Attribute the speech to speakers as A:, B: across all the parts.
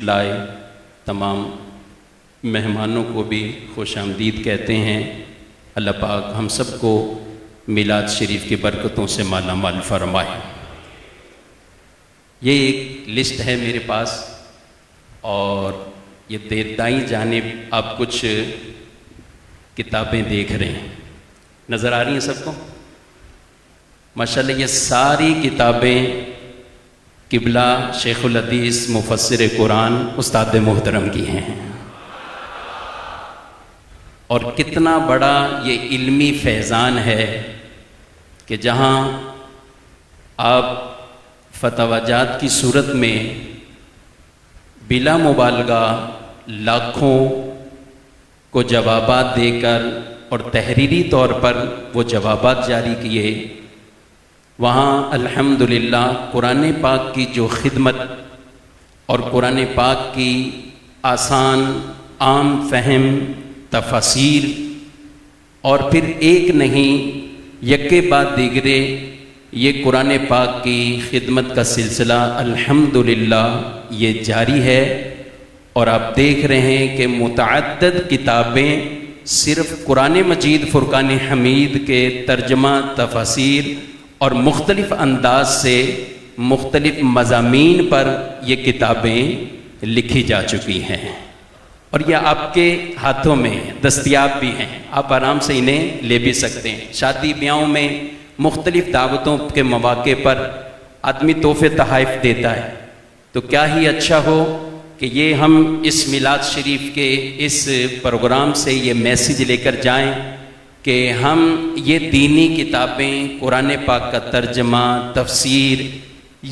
A: لائے تمام مہمانوں کو بھی خوش آمدید کہتے ہیں۔ اللہ پاک ہم سب کو میلاد شریف کی برکتوں سے مالا مال فرمائے۔ یہ ایک لسٹ ہے میرے پاس اور یہ دائیں جانب آپ کچھ کتابیں دیکھ رہے ہیں، نظر آ رہی ہیں سب کو؟ ماشاءاللہ یہ ساری کتابیں قبلہ شیخ الحدیث مفسر قرآن استاد محترم کی ہیں، اور کتنا بڑا یہ علمی فیضان ہے کہ جہاں آپ فتاوی جات کی صورت میں بلا مبالغہ لاکھوں کو جوابات دے کر اور تحریری طور پر وہ جوابات جاری کیے، وہاں الحمدللہ قرآن پاک کی جو خدمت اور قرآن پاک کی آسان عام فہم تفاسیر، اور پھر ایک نہیں یکے بعد دیگرے یہ قرآن پاک کی خدمت کا سلسلہ الحمدللہ یہ جاری ہے۔ اور آپ دیکھ رہے ہیں کہ متعدد کتابیں صرف قرآن مجید فرقان حمید کے ترجمہ تفاسیر اور مختلف انداز سے مختلف مضامین پر یہ کتابیں لکھی جا چکی ہیں، اور یہ آپ کے ہاتھوں میں دستیاب بھی ہیں، آپ آرام سے انہیں لے بھی سکتے ہیں۔ شادی بیاہوں میں مختلف دعوتوں کے مواقع پر آدمی تحفے تحائف دیتا ہے، تو کیا ہی اچھا ہو کہ یہ ہم اس میلاد شریف کے اس پروگرام سے یہ میسیج لے کر جائیں کہ ہم یہ دینی کتابیں، قرآن پاک کا ترجمہ تفسیر،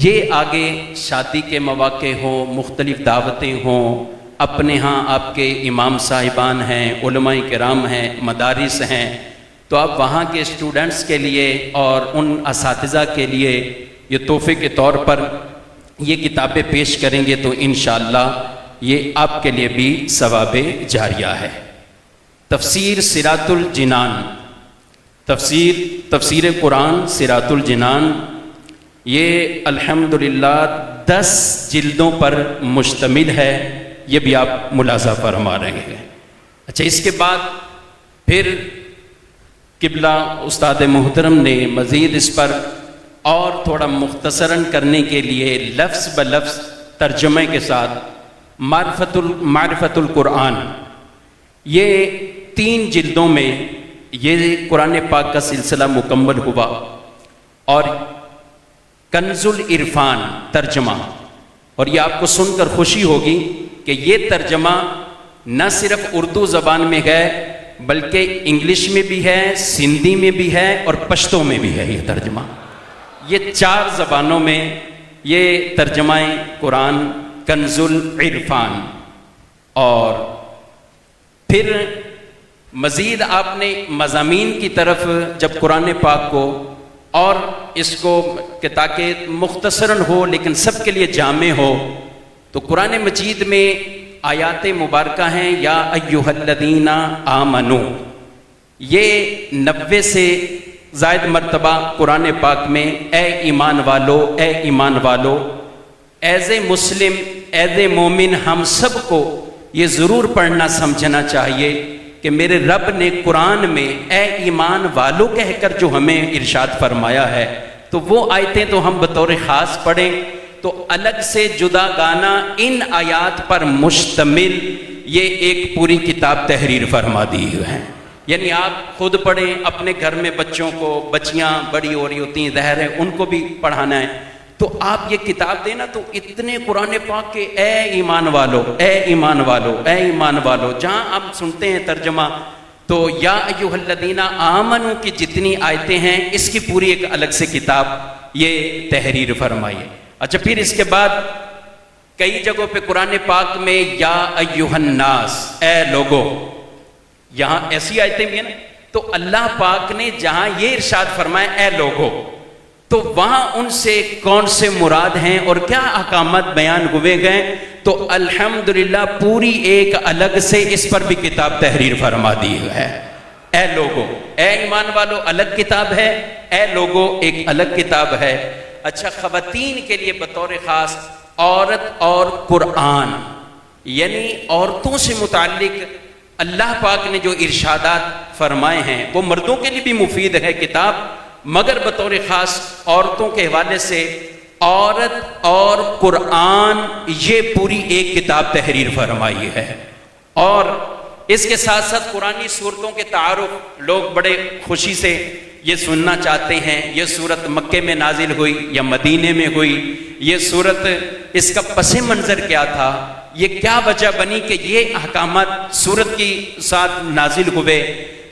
A: یہ آگے شادی کے مواقع ہوں، مختلف دعوتیں ہوں، اپنے ہاں آپ کے امام صاحبان ہیں، علماء کرام ہیں، مدارس ہیں، تو آپ وہاں کے اسٹوڈنٹس کے لیے اور ان اساتذہ کے لیے یہ تحفے کے طور پر یہ کتابیں پیش کریں گے تو انشاءاللہ یہ آپ کے لیے بھی ثواب جاریہ ہے۔ تفسیر صراط الجنان، تفسیر قرآن صراط الجنان، یہ الحمدللہ 10 جلدوں پر مشتمل ہے، یہ بھی آپ ملاحظہ فرما رہے ہیں۔ اچھا، اس کے بعد پھر قبلہ استاد محترم نے مزید اس پر اور تھوڑا مختصراً کرنے کے لیے لفظ بلفظ ترجمے کے ساتھ معرفت القرآن، یہ 3 جلدوں میں یہ قرآن پاک کا سلسلہ مکمل ہوا، اور کنز العرفان ترجمہ، اور یہ آپ کو سن کر خوشی ہوگی کہ یہ ترجمہ نہ صرف اردو زبان میں ہے بلکہ انگلش میں بھی ہے، سندھی میں بھی ہے اور پشتو میں بھی ہے۔ یہ ترجمہ یہ 4 زبانوں میں یہ ترجمہ قرآن کنز العرفان۔ اور پھر مزید آپ نے مضامین کی طرف جب قرآن پاک کو اور اس کو کہ تاکہ مختصراً ہو لیکن سب کے لیے جامع ہو، تو قرآن مجید میں آیات مبارکہ ہیں یا ایھا الذین آمنو، یہ 90 سے زائد مرتبہ قرآن پاک میں اے ایمان والو، اے ایمان والو، as a Muslim, as a مومن ہم سب کو یہ ضرور پڑھنا سمجھنا چاہیے کہ میرے رب نے قرآن میں اے ایمان والو کہہ کر جو ہمیں ارشاد فرمایا ہے، تو وہ آیتیں تو ہم بطور خاص پڑھیں، تو الگ سے جدا گانا ان آیات پر مشتمل یہ ایک پوری کتاب تحریر فرما دی ہے۔ یعنی آپ خود پڑھیں، اپنے گھر میں بچوں کو، بچیاں بڑی ہو رہی ہوتی ہیں، ظاہر ہے ان کو بھی پڑھانا ہے، تو آپ یہ کتاب دینا تو اتنے قرآن پاک کے اے ایمان والو، اے ایمان والو، اے ایمان والو، جہاں آپ سنتے ہیں ترجمہ تو یا ایھا الذین آمنو کی جتنی آیتیں ہیں اس کی پوری ایک الگ سے کتاب یہ تحریر فرمائی ہے۔ اچھا، پھر اس کے بعد کئی جگہوں پہ قرآن پاک میں یا ایھا الناس، اے لوگو، یہاں ایسی آیتیں بھی ہیں نا، تو اللہ پاک نے جہاں یہ ارشاد فرمایا اے لوگو، تو وہاں ان سے کون سے مراد ہیں اور کیا احکامات بیان ہوئے گئے، تو الحمدللہ پوری ایک الگ سے اس پر بھی کتاب تحریر فرما دی ہے۔ اے لوگو، اے ایمان والو الگ کتاب ہے، اے لوگو ایک الگ کتاب ہے۔ اچھا، خواتین کے لیے بطور خاص عورت اور قرآن، یعنی عورتوں سے متعلق اللہ پاک نے جو ارشادات فرمائے ہیں وہ مردوں کے لیے بھی مفید ہے کتاب، مگر بطور خاص عورتوں کے حوالے سے عورت اور قرآن یہ پوری ایک کتاب تحریر فرمائی ہے۔ اور اس کے ساتھ ساتھ قرآنی صورتوں کے تعارف لوگ بڑے خوشی سے یہ سننا چاہتے ہیں، یہ صورت مکے میں نازل ہوئی یا مدینے میں ہوئی، یہ صورت اس کا پس منظر کیا تھا، یہ کیا وجہ بنی کہ یہ احکامات صورت کی ساتھ نازل ہوئے۔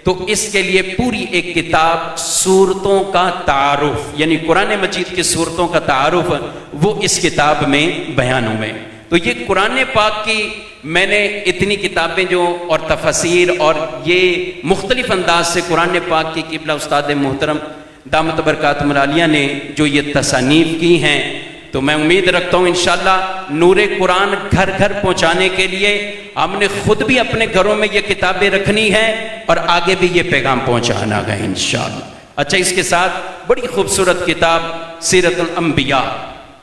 A: تو اس کے لیے پوری ایک کتاب صورتوں کا تعارف، یعنی قرآن مجید کی صورتوں کا تعارف وہ اس کتاب میں بیان ہوئے۔ تو یہ قرآن پاک کی میں نے اتنی کتابیں جو اور تفاسیر اور یہ مختلف انداز سے قرآن پاک کی قبلہ استاد محترم دامت برکاتہم العالیہ نے جو یہ تصانیف کی ہیں، تو میں امید رکھتا ہوں انشاءاللہ نور قرآن گھر گھر پہنچانے کے لیے ہم نے خود بھی اپنے گھروں میں یہ کتابیں رکھنی ہیں اور آگے بھی یہ پیغام پہنچانا ہے انشاءاللہ۔ اچھا، اس کے ساتھ بڑی خوبصورت کتاب سیرت الانبیاء،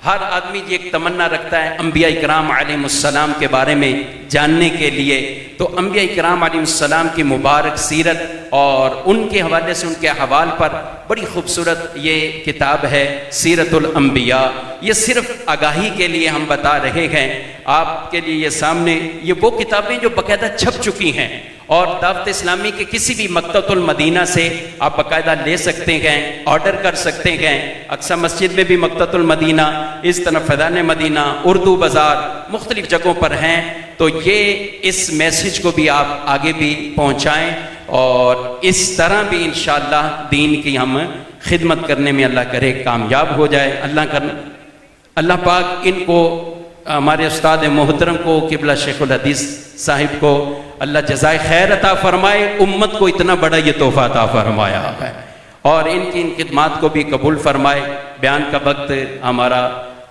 A: ہر آدمی یہ ایک تمنا رکھتا ہے انبیاء کرام علیہ السلام کے بارے میں جاننے کے لیے، تو انبیاء کرام علیہ السلام کی مبارک سیرت اور ان کے حوالے سے ان کے احوال پر بڑی خوبصورت یہ کتاب ہے سیرت الانبیاء۔ یہ صرف آگاہی کے لیے ہم بتا رہے ہیں آپ کے لیے، یہ سامنے یہ وہ کتابیں جو باقاعدہ چھپ چکی ہیں اور دعوت اسلامی کے کسی بھی مکتبۃ المدینہ سے آپ باقاعدہ لے سکتے ہیں، آرڈر کر سکتے ہیں۔ اقصی مسجد میں بھی مکتبۃ المدینہ، اس طرح فیضان مدینہ، اردو بازار، مختلف جگہوں پر ہیں، تو یہ اس میسج کو بھی آپ آگے بھی پہنچائیں اور اس طرح بھی انشاءاللہ دین کی ہم خدمت کرنے میں اللہ کرے کامیاب ہو جائے۔ اللہ پاک ان کو، ہمارے استاد محترم کو، قبلہ شیخ الحدیث صاحب کو اللہ جزائے خیر عطا فرمائے، امت کو اتنا بڑا یہ تحفہ عطا فرمایا ہے، اور ان کی ان خدمات کو بھی قبول فرمائے۔ بیان کا وقت ہمارا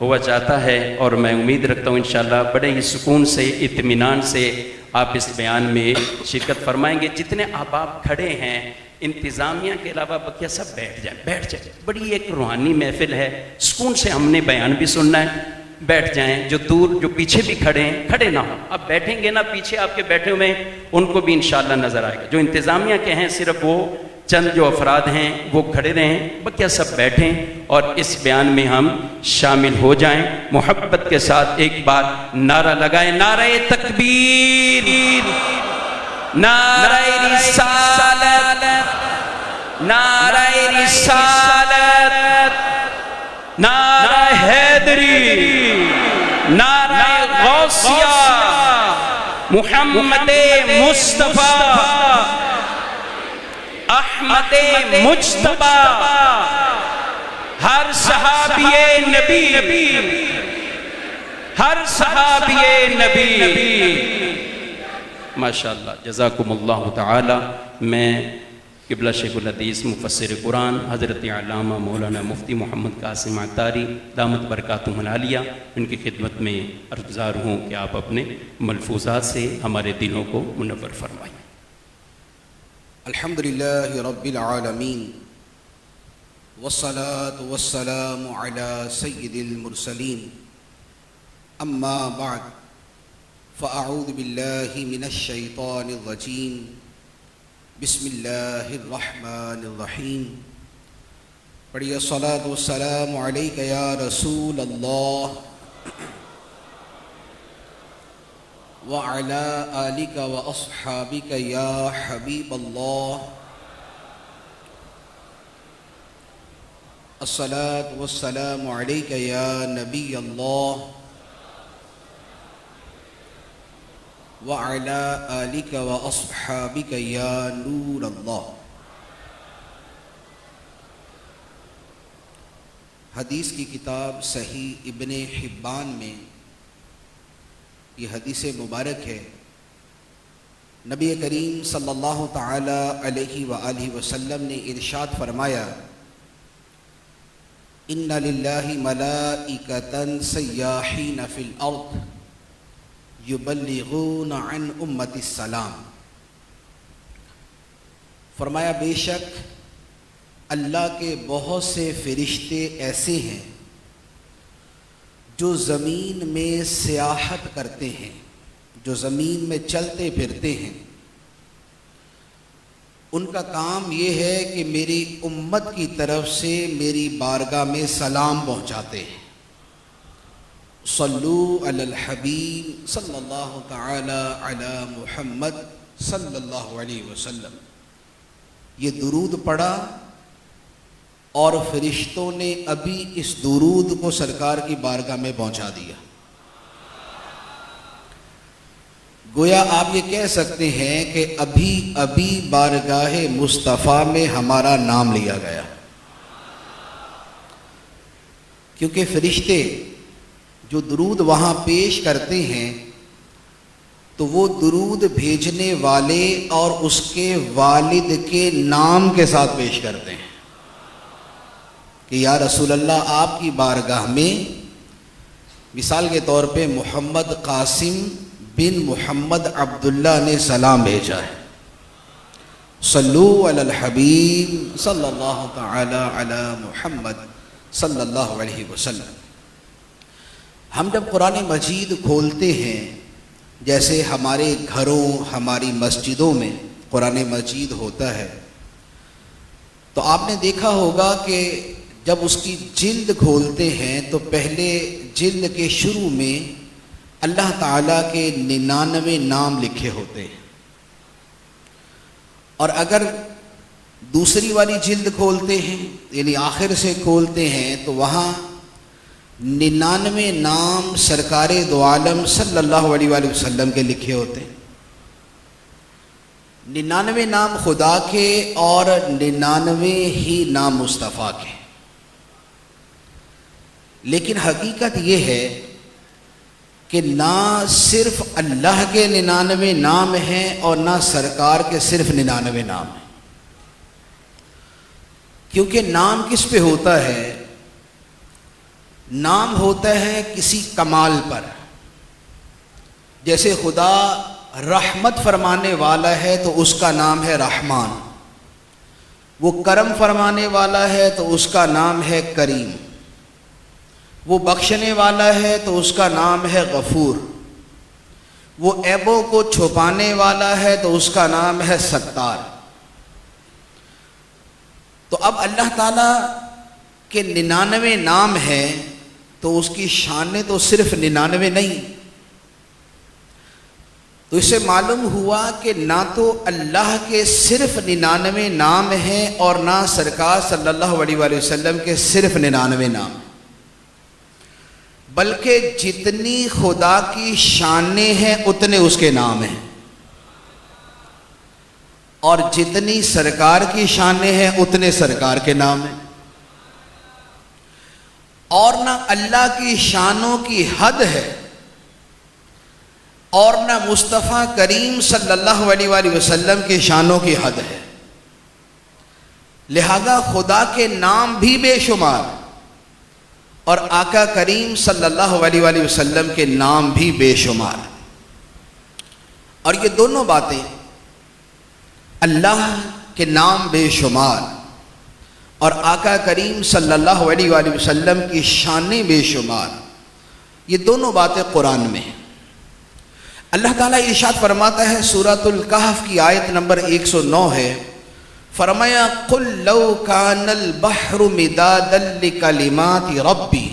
A: ہوا چاہتا ہے اور میں امید رکھتا ہوں انشاءاللہ بڑے ہی سکون سے، اطمینان سے آپ اس بیان میں شرکت فرمائیں گے۔ جتنے احباب کھڑے ہیں انتظامیہ کے علاوہ بقیہ سب بیٹھ جائیں۔ بڑی ایک روحانی محفل ہے، سکون سے ہم نے بیان بھی سننا ہے، بیٹھ جائیں۔ جو دور، جو پیچھے بھی کھڑے ہیں، کھڑے نہ ہوں، اب بیٹھیں گے نا، پیچھے آپ کے بیٹھے ہوئے ہیں ان کو بھی انشاءاللہ نظر آئے گا۔ جو انتظامیہ کے ہیں صرف وہ چند جو افراد ہیں وہ کھڑے رہیں، بقیہ سب بیٹھیں اور اس بیان میں ہم شامل ہو جائیں۔ محبت کے ساتھ ایک بار نعرہ لگائیں، نعرہ تکبیر، نعرہ رسالت، نعرہ رسالت، نعرہ حیدری، نعرہ غوثیہ، محمد مصطفیٰ، احمد مجتبی، ہر صحابی نبی، ہر صحابی نبی۔ ماشاءاللہ، جزاکم اللہ تعالی۔ میں قبلہ شیخ الحدیث مفسر قرآن حضرت علامہ مولانا مفتی محمد قاسم عطاری دامت برکاتہم العالیہ ان کی خدمت میں عرضگزار ہوں کہ آپ اپنے ملفوظات سے ہمارے دلوں کو منور فرمائیں۔
B: الحمدللہ رب العالمین، والصلاة والسلام علی سید المرسلین، اما بعد فاعوذ باللہ من الشیطان الرجیم، بسم اللہ الرحمن الرحیم۔ پڑھیے الصلاة والسلام علیک یا رسول اللہ وعلی آلک واصحابک یا حبیب اللہ۔ الصلاة والسلام علیک یا نبی اللہ وعلی آلک واصحابک یا نور اللہ۔ حدیث کی کتاب صحیح ابن حبان میں یہ حدیث مبارک ہے۔ نبی کریم صلی اللہ تعالی علیہ وآلہ وسلم نے ارشاد فرمایا، ان للہ ملائکۃ سیاحین فی الارض یبلغون عن امت السلام۔ فرمایا بے شک اللہ کے بہت سے فرشتے ایسے ہیں جو زمین میں سیاحت کرتے ہیں، جو زمین میں چلتے پھرتے ہیں، ان کا کام یہ ہے کہ میری امت کی طرف سے میری بارگاہ میں سلام پہنچاتے ہیں۔ صلو علی الحبیب صلی اللہ تعالی علی محمد صلی اللہ علیہ وسلم۔ یہ درود پڑھا اور فرشتوں نے ابھی اس درود کو سرکار کی بارگاہ میں پہنچا دیا۔ گویا آپ یہ کہہ سکتے ہیں کہ ابھی ابھی بارگاہ مصطفیٰ میں ہمارا نام لیا گیا، کیونکہ فرشتے جو درود وہاں پیش کرتے ہیں تو وہ درود بھیجنے والے اور اس کے والد کے نام کے ساتھ پیش کرتے ہیں کہ یا رسول اللہ، آپ کی بارگاہ میں مثال کے طور پہ محمد قاسم بن محمد عبداللہ نے سلام بھیجا ہے۔ صلو علی الحبیب صلی اللہ تعالی علی محمد صلی اللہ علیہ وسلم۔ ہم جب قرآن مجید کھولتے ہیں، جیسے ہمارے گھروں ہماری مسجدوں میں قرآن مجید ہوتا ہے، تو آپ نے دیکھا ہوگا کہ جب اس کی جلد کھولتے ہیں تو پہلے جلد کے شروع میں اللہ تعالیٰ کے 99 نام لکھے ہوتے ہیں، اور اگر دوسری والی جلد کھولتے ہیں یعنی آخر سے کھولتے ہیں تو وہاں 99 نام سرکار دو عالم صلی اللہ علیہ وآلہ وسلم کے لکھے ہوتے ہیں۔ 99 نام خدا کے اور 99 ہی نام مصطفیٰ کے۔ لیکن حقیقت یہ ہے کہ نہ صرف اللہ کے 99 نام ہیں اور نہ سرکار کے صرف 99 نام ہیں، کیونکہ نام کس پہ ہوتا ہے؟ نام ہوتا ہے کسی کمال پر۔ جیسے خدا رحمت فرمانے والا ہے تو اس کا نام ہے رحمان، وہ کرم فرمانے والا ہے تو اس کا نام ہے کریم، وہ بخشنے والا ہے تو اس کا نام ہے غفور، وہ عیبوں کو چھپانے والا ہے تو اس کا نام ہے ستار۔ تو اب اللہ تعالیٰ کے 99 نام ہیں تو اس کی شانیں تو صرف 99 نہیں، تو اس سے معلوم ہوا کہ نہ تو اللہ کے صرف 99 نام ہیں اور نہ سرکار صلی اللہ علیہ وآلہ وسلم کے صرف 99 نام ہیں، بلکہ جتنی خدا کی شانیں ہیں اتنے اس کے نام ہیں، اور جتنی سرکار کی شانیں ہیں اتنے سرکار کے نام ہیں، اور نہ اللہ کی شانوں کی حد ہے اور نہ مصطفیٰ کریم صلی اللہ علیہ وآلہ وسلم کی شانوں کی حد ہے۔ لہذا خدا کے نام بھی بے شمار اور آقا کریم صلی اللہ علیہ وآلہ وسلم کے نام بھی بے شمار، اور یہ دونوں باتیں، اللہ کے نام بے شمار اور آقا کریم صلی اللہ علیہ وآلہ وسلم کی شانیں بے شمار، یہ دونوں باتیں قرآن میں ہیں۔ اللہ تعالیٰ ارشاد فرماتا ہے، سورۃ الکہف کی آیت نمبر 109 ہے، فرمایا قُلْ لَوْ كَانَ الْبَحْرُ مِدَادًا لِكَلِمَاتِ رَبِّي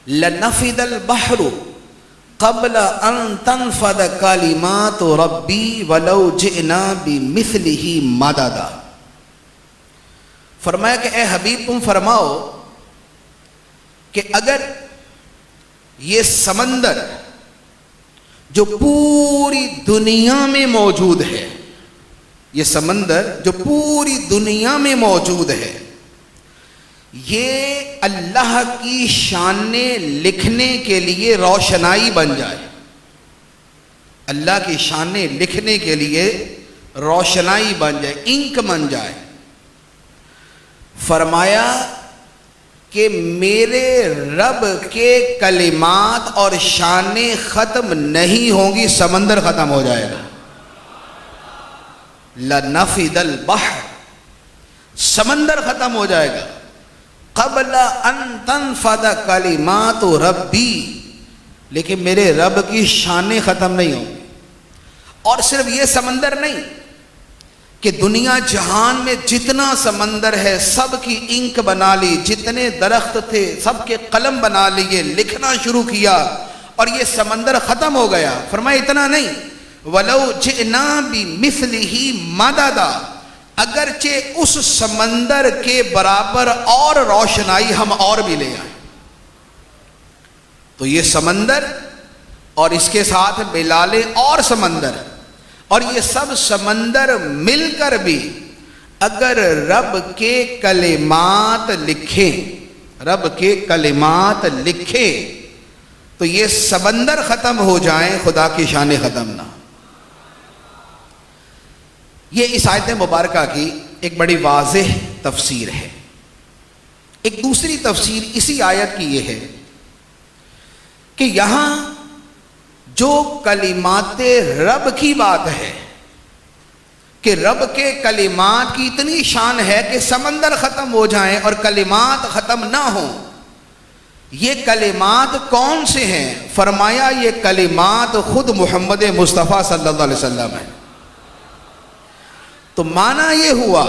B: لَنَفِدَ الْبَحْرُ قَبْلَ أَن تَنْفَدَ كَلِمَاتُ رَبِّي وَلَوْ جِئْنَا بِمِثْلِهِ مَدَدًا۔ فرمایا کہ اے حبیب تم فرماؤ کہ اگر یہ سمندر جو پوری دنیا میں موجود ہے، یہ سمندر جو پوری دنیا میں موجود ہے، یہ اللہ کی شانیں لکھنے کے لیے روشنائی بن جائے، اللہ کی شانیں لکھنے کے لیے روشنائی بن جائے، انک بن جائے، فرمایا کہ میرے رب کے کلمات اور شانیں ختم نہیں ہوں گی، سمندر ختم ہو جائے گا۔ لَنَفِدَ الْبَحْرُ، سمندر ختم ہو جائے گا، قبل ان تنفد کلمات ربی، لیکن میرے رب کی شانیں ختم نہیں ہوں گی۔ اور صرف یہ سمندر نہیں کہ دنیا جہان میں جتنا سمندر ہے سب کی انک بنا لی، جتنے درخت تھے سب کے قلم بنا لیے، لکھنا شروع کیا اور یہ سمندر ختم ہو گیا۔ فرمایا اتنا نہیں، وَلَوْ جِئْنَا بِمِثْلِهِ مَدَدًا، اگرچہ اس سمندر کے برابر اور روشنائی ہم اور بھی لے آئیں۔ تو یہ سمندر اور اس کے ساتھ ملالے اور سمندر، اور یہ سب سمندر مل کر بھی اگر رب کے کلمات لکھیں، رب کے کلمات لکھیں تو یہ سمندر ختم ہو جائیں، خدا کی شان ختم نہ۔ یہ اس آیت مبارکہ کی ایک بڑی واضح تفسیر ہے۔ ایک دوسری تفسیر اسی آیت کی یہ ہے کہ یہاں جو کلمات رب کی بات ہے کہ رب کے کلمات کی اتنی شان ہے کہ سمندر ختم ہو جائیں اور کلمات ختم نہ ہوں، یہ کلمات کون سے ہیں؟ فرمایا یہ کلمات خود محمد مصطفیٰ صلی اللہ علیہ وسلم ہیں۔ تو معنی یہ ہوا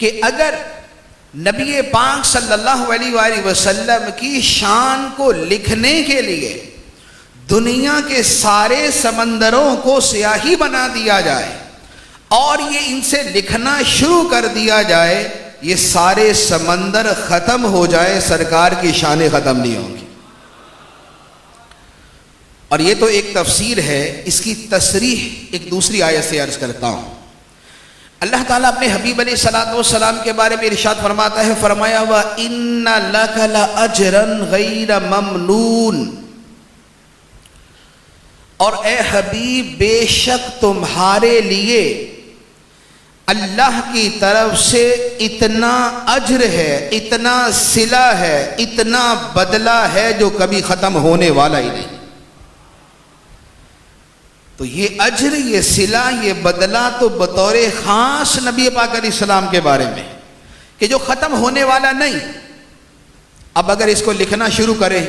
B: کہ اگر نبی پاک صلی اللہ علیہ وآلہ وسلم کی شان کو لکھنے کے لیے دنیا کے سارے سمندروں کو سیاہی بنا دیا جائے اور یہ ان سے لکھنا شروع کر دیا جائے، یہ سارے سمندر ختم ہو جائے، سرکار کی شانیں ختم نہیں ہوں گی۔ اور یہ تو ایک تفسیر ہے، اس کی تصریح ایک دوسری آیت سے عرض کرتا ہوں۔ اللہ تعالیٰ اپنے حبیب علیہ الصلوۃ والسلام کے بارے میں ارشاد فرماتا ہے، فرمایا وَإِنَّ لَكَ لَأَجْرًا غَيْرَ مَمْنُونٍ، اور اے حبیب بے شک تمہارے لیے اللہ کی طرف سے اتنا اجر ہے، اتنا صلہ ہے، اتنا بدلہ ہے جو کبھی ختم ہونے والا ہی نہیں۔ تو یہ اجر، یہ صلہ، یہ بدلہ تو بطور خاص نبی پاک علیہ السلام کے بارے میں کہ جو ختم ہونے والا نہیں۔ اب اگر اس کو لکھنا شروع کریں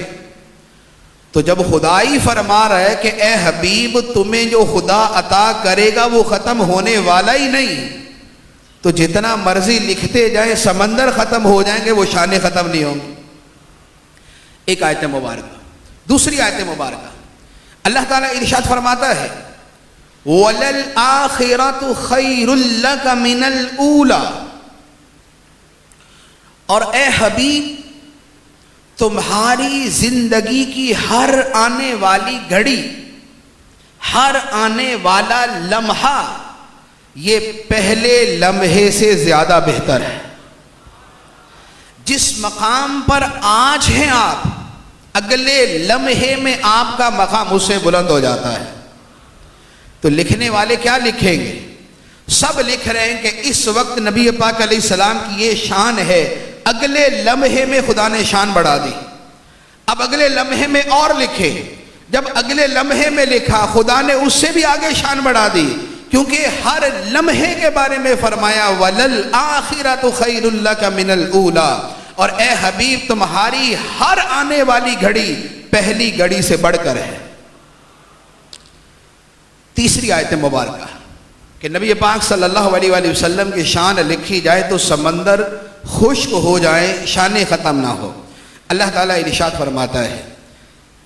B: تو جب خدا ہی فرما رہا ہے کہ اے حبیب تمہیں جو خدا عطا کرے گا وہ ختم ہونے والا ہی نہیں، تو جتنا مرضی لکھتے جائیں سمندر ختم ہو جائیں گے، وہ شانیں ختم نہیں ہوں گی۔ ایک آیت مبارکہ۔ دوسری آیت مبارکہ اللہ تعالیٰ ارشاد فرماتا ہے وَلَلْآخِرَةُ خَيْرٌ لَكَ مِنَ الْأُولَى، اور اے حبیب تمہاری زندگی کی ہر آنے والی گھڑی، ہر آنے والا لمحہ یہ پہلے لمحے سے زیادہ بہتر ہے۔ جس مقام پر آج ہیں آپ، اگلے لمحے میں آپ کا مقام اس سے بلند ہو جاتا ہے۔ تو لکھنے والے کیا لکھیں گے؟ سب لکھ رہے ہیں کہ اس وقت نبی پاک علیہ السلام کی یہ شان ہے، اگلے لمحے میں خدا نے شان بڑھا دی۔ اب اگلے لمحے میں اور لکھے، جب اگلے لمحے میں لکھا خدا نے اس سے بھی آگے شان بڑھا دی، کیونکہ ہر لمحے کے بارے میں فرمایا وَلَلْآخِرَةُ خَيْرٌ لَكَ مِنَ الْأُولَى، اور اے حبیب تمہاری ہر آنے والی گھڑی پہلی گھڑی سے بڑھ کر ہے۔ تیسری آیت مبارکہ کہ نبی پاک صلی اللہ علیہ وآلہ وسلم کی شان لکھی جائے تو سمندر خشک ہو جائے، شانیں ختم نہ ہو۔ اللہ تعالیٰ ارشاد فرماتا ہے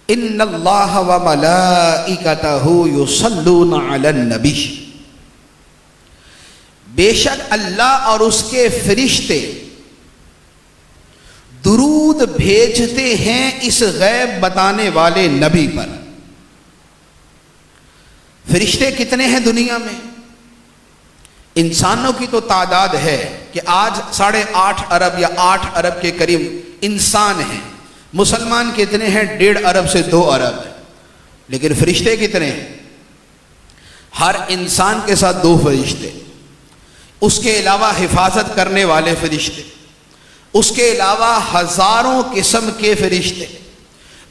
B: ان اللہ وملائکتہ یصلون علی النبی، بے شک اللہ اور اس کے فرشتے درود بھیجتے ہیں اس غیب بتانے والے نبی پر۔ فرشتے کتنے ہیں دنیا میں؟ انسانوں کی تو تعداد ہے کہ آج 8.5 ارب یا 8 ارب کے قریب انسان ہیں۔ مسلمان کتنے ہیں؟ 1.5 ارب سے 2 ارب، لیکن فرشتے کتنے ہیں؟ ہر انسان کے ساتھ 2 فرشتے، اس کے علاوہ حفاظت کرنے والے فرشتے، اس کے علاوہ ہزاروں قسم کے فرشتے،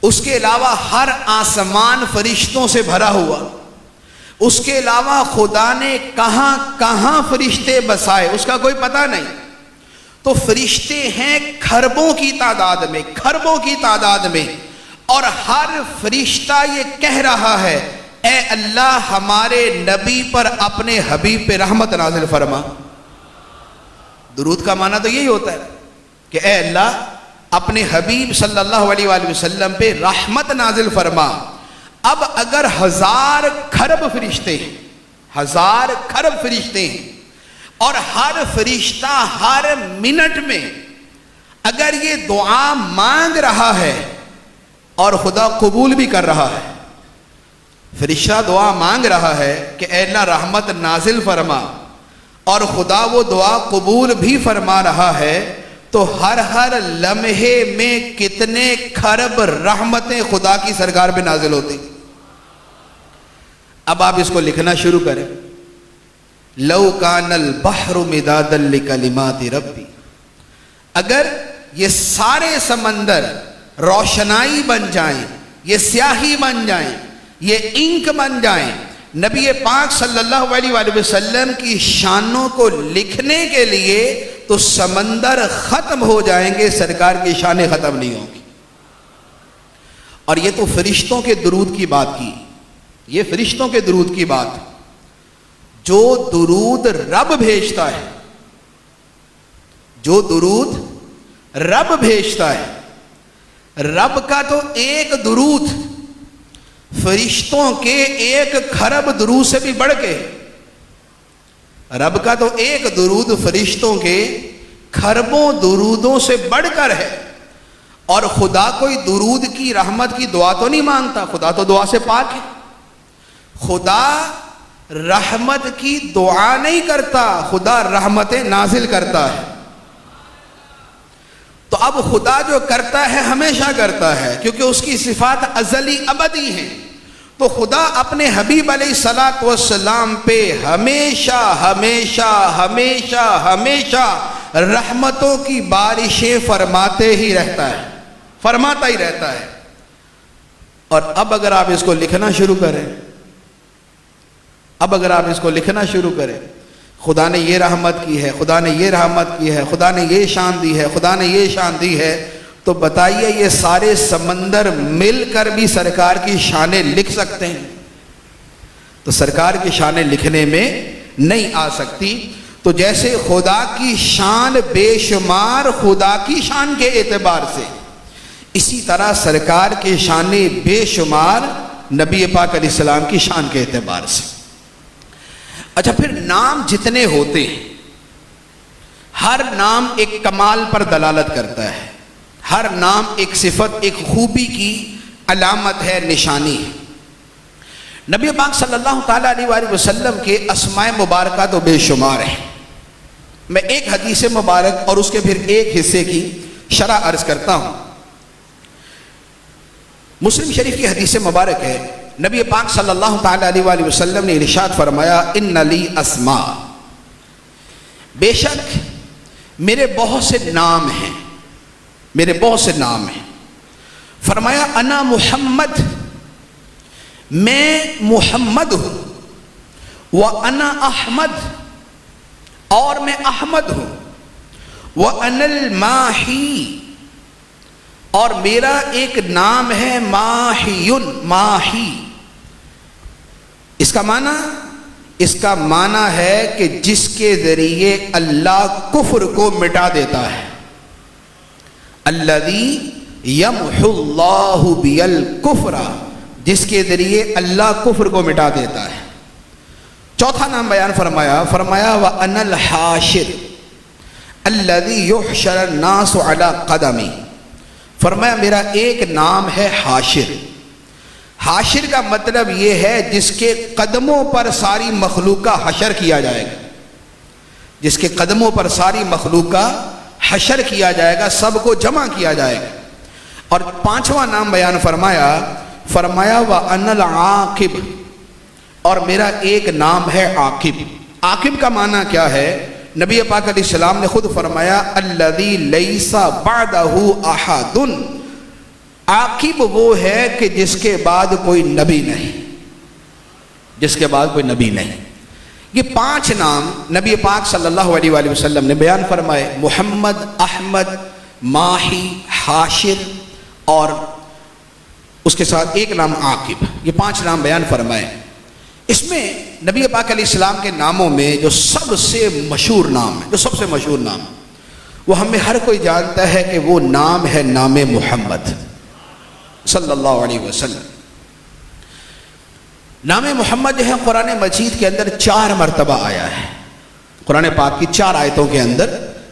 B: اس کے علاوہ ہر آسمان فرشتوں سے بھرا ہوا، اس کے علاوہ خدا نے کہاں کہاں فرشتے بسائے اس کا کوئی پتہ نہیں۔ تو فرشتے ہیں کھربوں کی تعداد میں، کھربوں کی تعداد میں، اور ہر فرشتہ یہ کہہ رہا ہے اے اللہ ہمارے نبی پر اپنے حبیب پہ رحمت نازل فرما۔ درود کا معنی تو یہی ہوتا ہے کہ اے اللہ اپنے حبیب صلی اللہ علیہ وآلہ وسلم پہ رحمت نازل فرما۔ اب اگر 1000 کھرب فرشتے ہیں، 1000 کھرب فرشتے ہیں، اور ہر فرشتہ ہر منٹ میں اگر یہ دعا مانگ رہا ہے اور خدا قبول بھی کر رہا ہے، فرشتہ دعا مانگ رہا ہے کہ اے اللہ رحمت نازل فرما، اور خدا وہ دعا قبول بھی فرما رہا ہے، تو ہر لمحے میں کتنے کھرب رحمتیں خدا کی سرکار پہ نازل ہوتی۔ اب آپ اس کو لکھنا شروع کریں۔ لو کان البحر مدادا لکلمات ربی، اگر یہ سارے سمندر روشنائی بن جائیں، یہ سیاہی بن جائیں، یہ انک بن جائیں، نبی پاک صلی اللہ علیہ وآلہ وسلم کی شانوں کو لکھنے کے لیے، تو سمندر ختم ہو جائیں گے، سرکار کی شانیں ختم نہیں ہوں گی۔ اور یہ تو فرشتوں کے درود کی بات کی، یہ فرشتوں کے درود کی بات۔ جو درود رب بھیجتا ہے، جو درود رب بھیجتا ہے، رب کا تو ایک درود فرشتوں کے 1 کھرب درود سے بھی بڑھ کے، رب کا تو ایک درود فرشتوں کے کھربوں درودوں سے بڑھ کر ہے۔ اور خدا کوئی درود کی رحمت کی دعا تو نہیں مانگتا، خدا تو دعا سے پاک ہے۔ خدا رحمت کی دعا نہیں کرتا، خدا رحمتیں نازل کرتا ہے۔ تو اب خدا جو کرتا ہے ہمیشہ کرتا ہے، کیونکہ اس کی صفات ازلی ابدی ہیں۔ تو خدا اپنے حبیب علیہ الصلاۃ والسلام پہ ہمیشہ ہمیشہ ہمیشہ ہمیشہ رحمتوں کی بارشیں فرماتے ہی رہتا ہے، فرماتا ہی رہتا ہے۔ اور اب اگر آپ اس کو لکھنا شروع کریں، اب اگر آپ اس کو لکھنا شروع کریں، خدا نے یہ رحمت کی ہے، خدا نے یہ رحمت کی ہے، خدا نے یہ شان دی ہے، خدا نے یہ شان دی ہے، تو بتائیے یہ سارے سمندر مل کر بھی سرکار کی شانیں لکھ سکتے ہیں؟ تو سرکار کی شانیں لکھنے میں نہیں آ سکتی۔ تو جیسے خدا کی شان بے شمار خدا کی شان کے اعتبار سے، اسی طرح سرکار کی شانیں بے شمار نبی پاک علیہ السلام کی شان کے اعتبار سے۔ اچھا، پھر نام جتنے ہوتے ہیں، ہر نام ایک کمال پر دلالت کرتا ہے، ہر نام ایک صفت، ایک خوبی کی علامت ہے، نشانی ہے۔ نبی پاک صلی اللہ تعالیٰ علیہ وآلہ وسلم کے اسماء مبارکہ تو بے شمار ہیں۔ میں ایک حدیث مبارک اور اس کے پھر ایک حصے کی شرح عرض کرتا ہوں۔ مسلم شریف کی حدیث مبارک ہے، نبی پاک صلی اللہ تعالیٰ علیہ وآلہ وسلم نے ارشاد فرمایا، ان لی اسماء، بے شک میرے بہت سے نام ہیں، میرے بہت سے نام ہیں۔ فرمایا انا محمد، میں محمد ہوں، وانا احمد، اور میں احمد ہوں، وانا الماحی، اور میرا ایک نام ہے ماحیٌ، ماحی۔ اس کا معنی ہے کہ جس کے ذریعے اللہ کفر کو مٹا دیتا ہے، الذی یمحو اللہ بی الکفر، جس کے ذریعے اللہ کفر کو مٹا دیتا ہے۔ چوتھا نام بیان فرمایا، وَأَنَا الْحَاشِرُ الَّذِي يُحْشَرُ النَّاسُ عَلَىٰ قَدَمِي، فرمایا میرا ایک نام ہے حاشر۔ حاشر کا مطلب یہ ہے جس کے قدموں پر ساری مخلوق کا حشر کیا جائے گا، جس کے قدموں پر ساری مخلوق کا حشر کیا جائے گا، سب کو جمع کیا جائے گا۔ اور پانچواں نام بیان فرمایا وَأَنَا الْعَاقِبُ، اور میرا ایک نام ہے عاقب۔ عاقب کا معنی کیا ہے؟ نبی پاک علیہ السلام نے خود فرمایا الذی لیس بعدہ احد، عاقب وہ ہے کہ جس کے بعد کوئی نبی نہیں، جس کے بعد کوئی نبی نہیں۔ یہ 5 نام نبی پاک صلی اللہ علیہ وآلہ وسلم نے بیان فرمائے، محمد، احمد، ماحی، حاشر اور اس کے ساتھ ایک نام عاقب، یہ 5 نام بیان فرمائے۔ اس میں نبی پاک علیہ السلام کے ناموں میں جو سب سے مشہور نام ہے، جو سب سے مشہور نام وہ ہمیں ہر کوئی جانتا ہے کہ وہ نام ہے نام محمد صلی اللہ علیہ وسلم۔ نام محمد جو ہے قرآن مجید کے اندر 4 مرتبہ آیا ہے۔ قرآن پاک کی 4 آیتوں کے اندر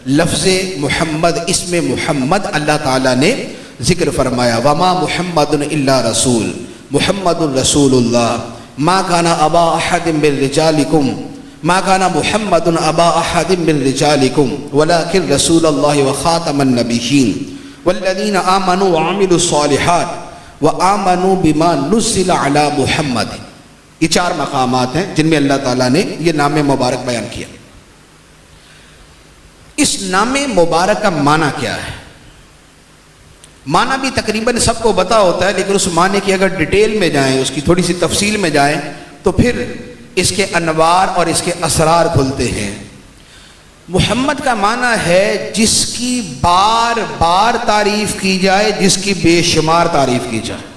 B: لفظ محمد، اسم محمد اللہ تعالیٰ نے ذکر فرمایا۔ وما محمد الا رسول، محمد رسول اللہ، ما کان ابا احد من رجالکم، ما کان محمد ابا احد من رجالکم ولکن رسول اللہ وخاتم النبیین والذین آمنوا وعملوا الصالحات وآمنوا بما نزل علی محمد۔ یہ 4 مقامات ہیں جن میں اللہ تعالیٰ نے یہ نام مبارک بیان کیا۔ اس نام مبارک کا معنی کیا ہے؟ معنی بھی تقریباً سب کو پتہ ہوتا ہے، لیکن اس معنی کی اگر ڈیٹیل میں جائیں، اس کی تھوڑی سی تفصیل میں جائیں تو پھر اس کے انوار اور اس کے اسرار کھلتے ہیں۔ محمد کا معنی ہے جس کی بار بار تعریف کی جائے، جس کی بے شمار تعریف کی جائے۔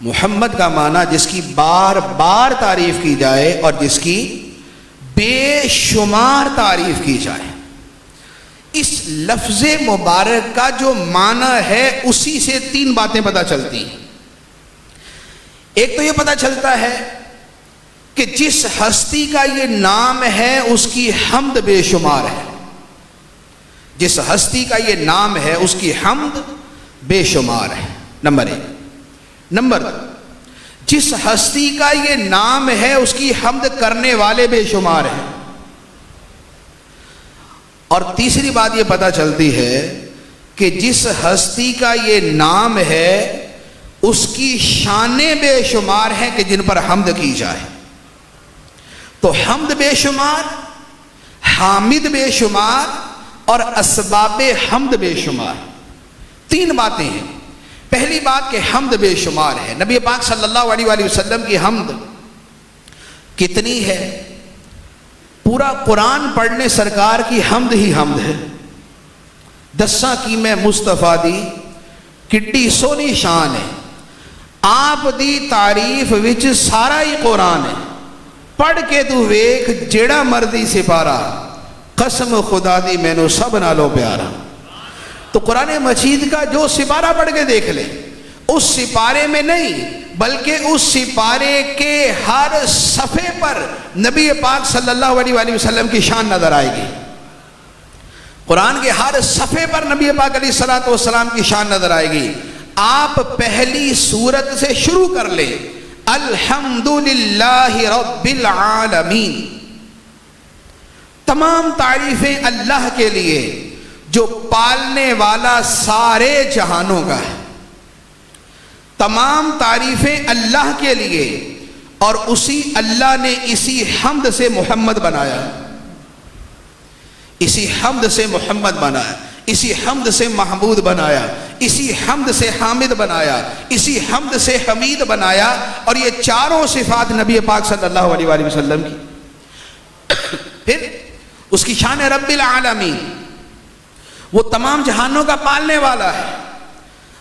B: محمد کا معنی جس کی بار بار تعریف کی جائے اور جس کی بے شمار تعریف کی جائے۔ اس لفظ مبارک کا جو معنی ہے اسی سے 3 باتیں پتہ چلتی ہیں۔ ایک تو یہ پتہ چلتا ہے کہ جس ہستی کا یہ نام ہے اس کی حمد بے شمار ہے۔ جس ہستی کا یہ نام ہے اس کی حمد بے شمار ہے، نمبر 1۔ نمبر 2، جس ہستی کا یہ نام ہے اس کی حمد کرنے والے بے شمار ہیں۔ اور تیسری بات یہ پتہ چلتی ہے کہ جس ہستی کا یہ نام ہے اس کی شانیں بے شمار ہیں کہ جن پر حمد کی جائے۔ تو حمد بے شمار، حامد بے شمار اور اسباب حمد بے شمار، 3 باتیں ہیں۔ پہلی بات کہ حمد بے شمار ہے۔ نبی پاک صلی اللہ علیہ وآلہ وسلم کی حمد کتنی ہے؟ پورا قرآن پڑھنے سرکار کی حمد ہی حمد ہے۔ دساں کی میں مصطفیٰ دی کڈی سونی شان ہے، آپ دی تعریف وچ سارا ہی قرآن ہے۔ پڑھ کے تو ویکھ جیڑا مرضی سپارہ، قسم خدا دی مینوں سب نالوں پیارا۔ تو قرآن مجید کا جو سپارہ پڑھ کے دیکھ لے، اس سپارے میں نہیں بلکہ اس سپارے کے ہر صفحے پر نبی پاک صلی اللہ علیہ وآلہ وسلم کی شان نظر آئے گی۔ قرآن کے ہر صفحے پر نبی پاک علیہ الصلوۃ والسلام کی شان نظر آئے گی۔ آپ پہلی سورت سے شروع کر لیں، الحمدللہ رب العالمین، تمام تعریفیں اللہ کے لیے جو پالنے والا سارے جہانوں کا ہے۔ تمام تعریفیں اللہ کے لیے، اور اسی اللہ نے اسی حمد سے محمد بنایا، اسی حمد سے محمد بنایا، اسی حمد سے محمود بنایا، اسی حمد سے حامد بنایا، اسی حمد سے حمید بنایا۔ اور یہ چاروں صفات نبی پاک صلی اللہ علیہ وآلہ وسلم کی۔ پھر اس کی شان رب العالمین، وہ تمام جہانوں کا پالنے والا ہے،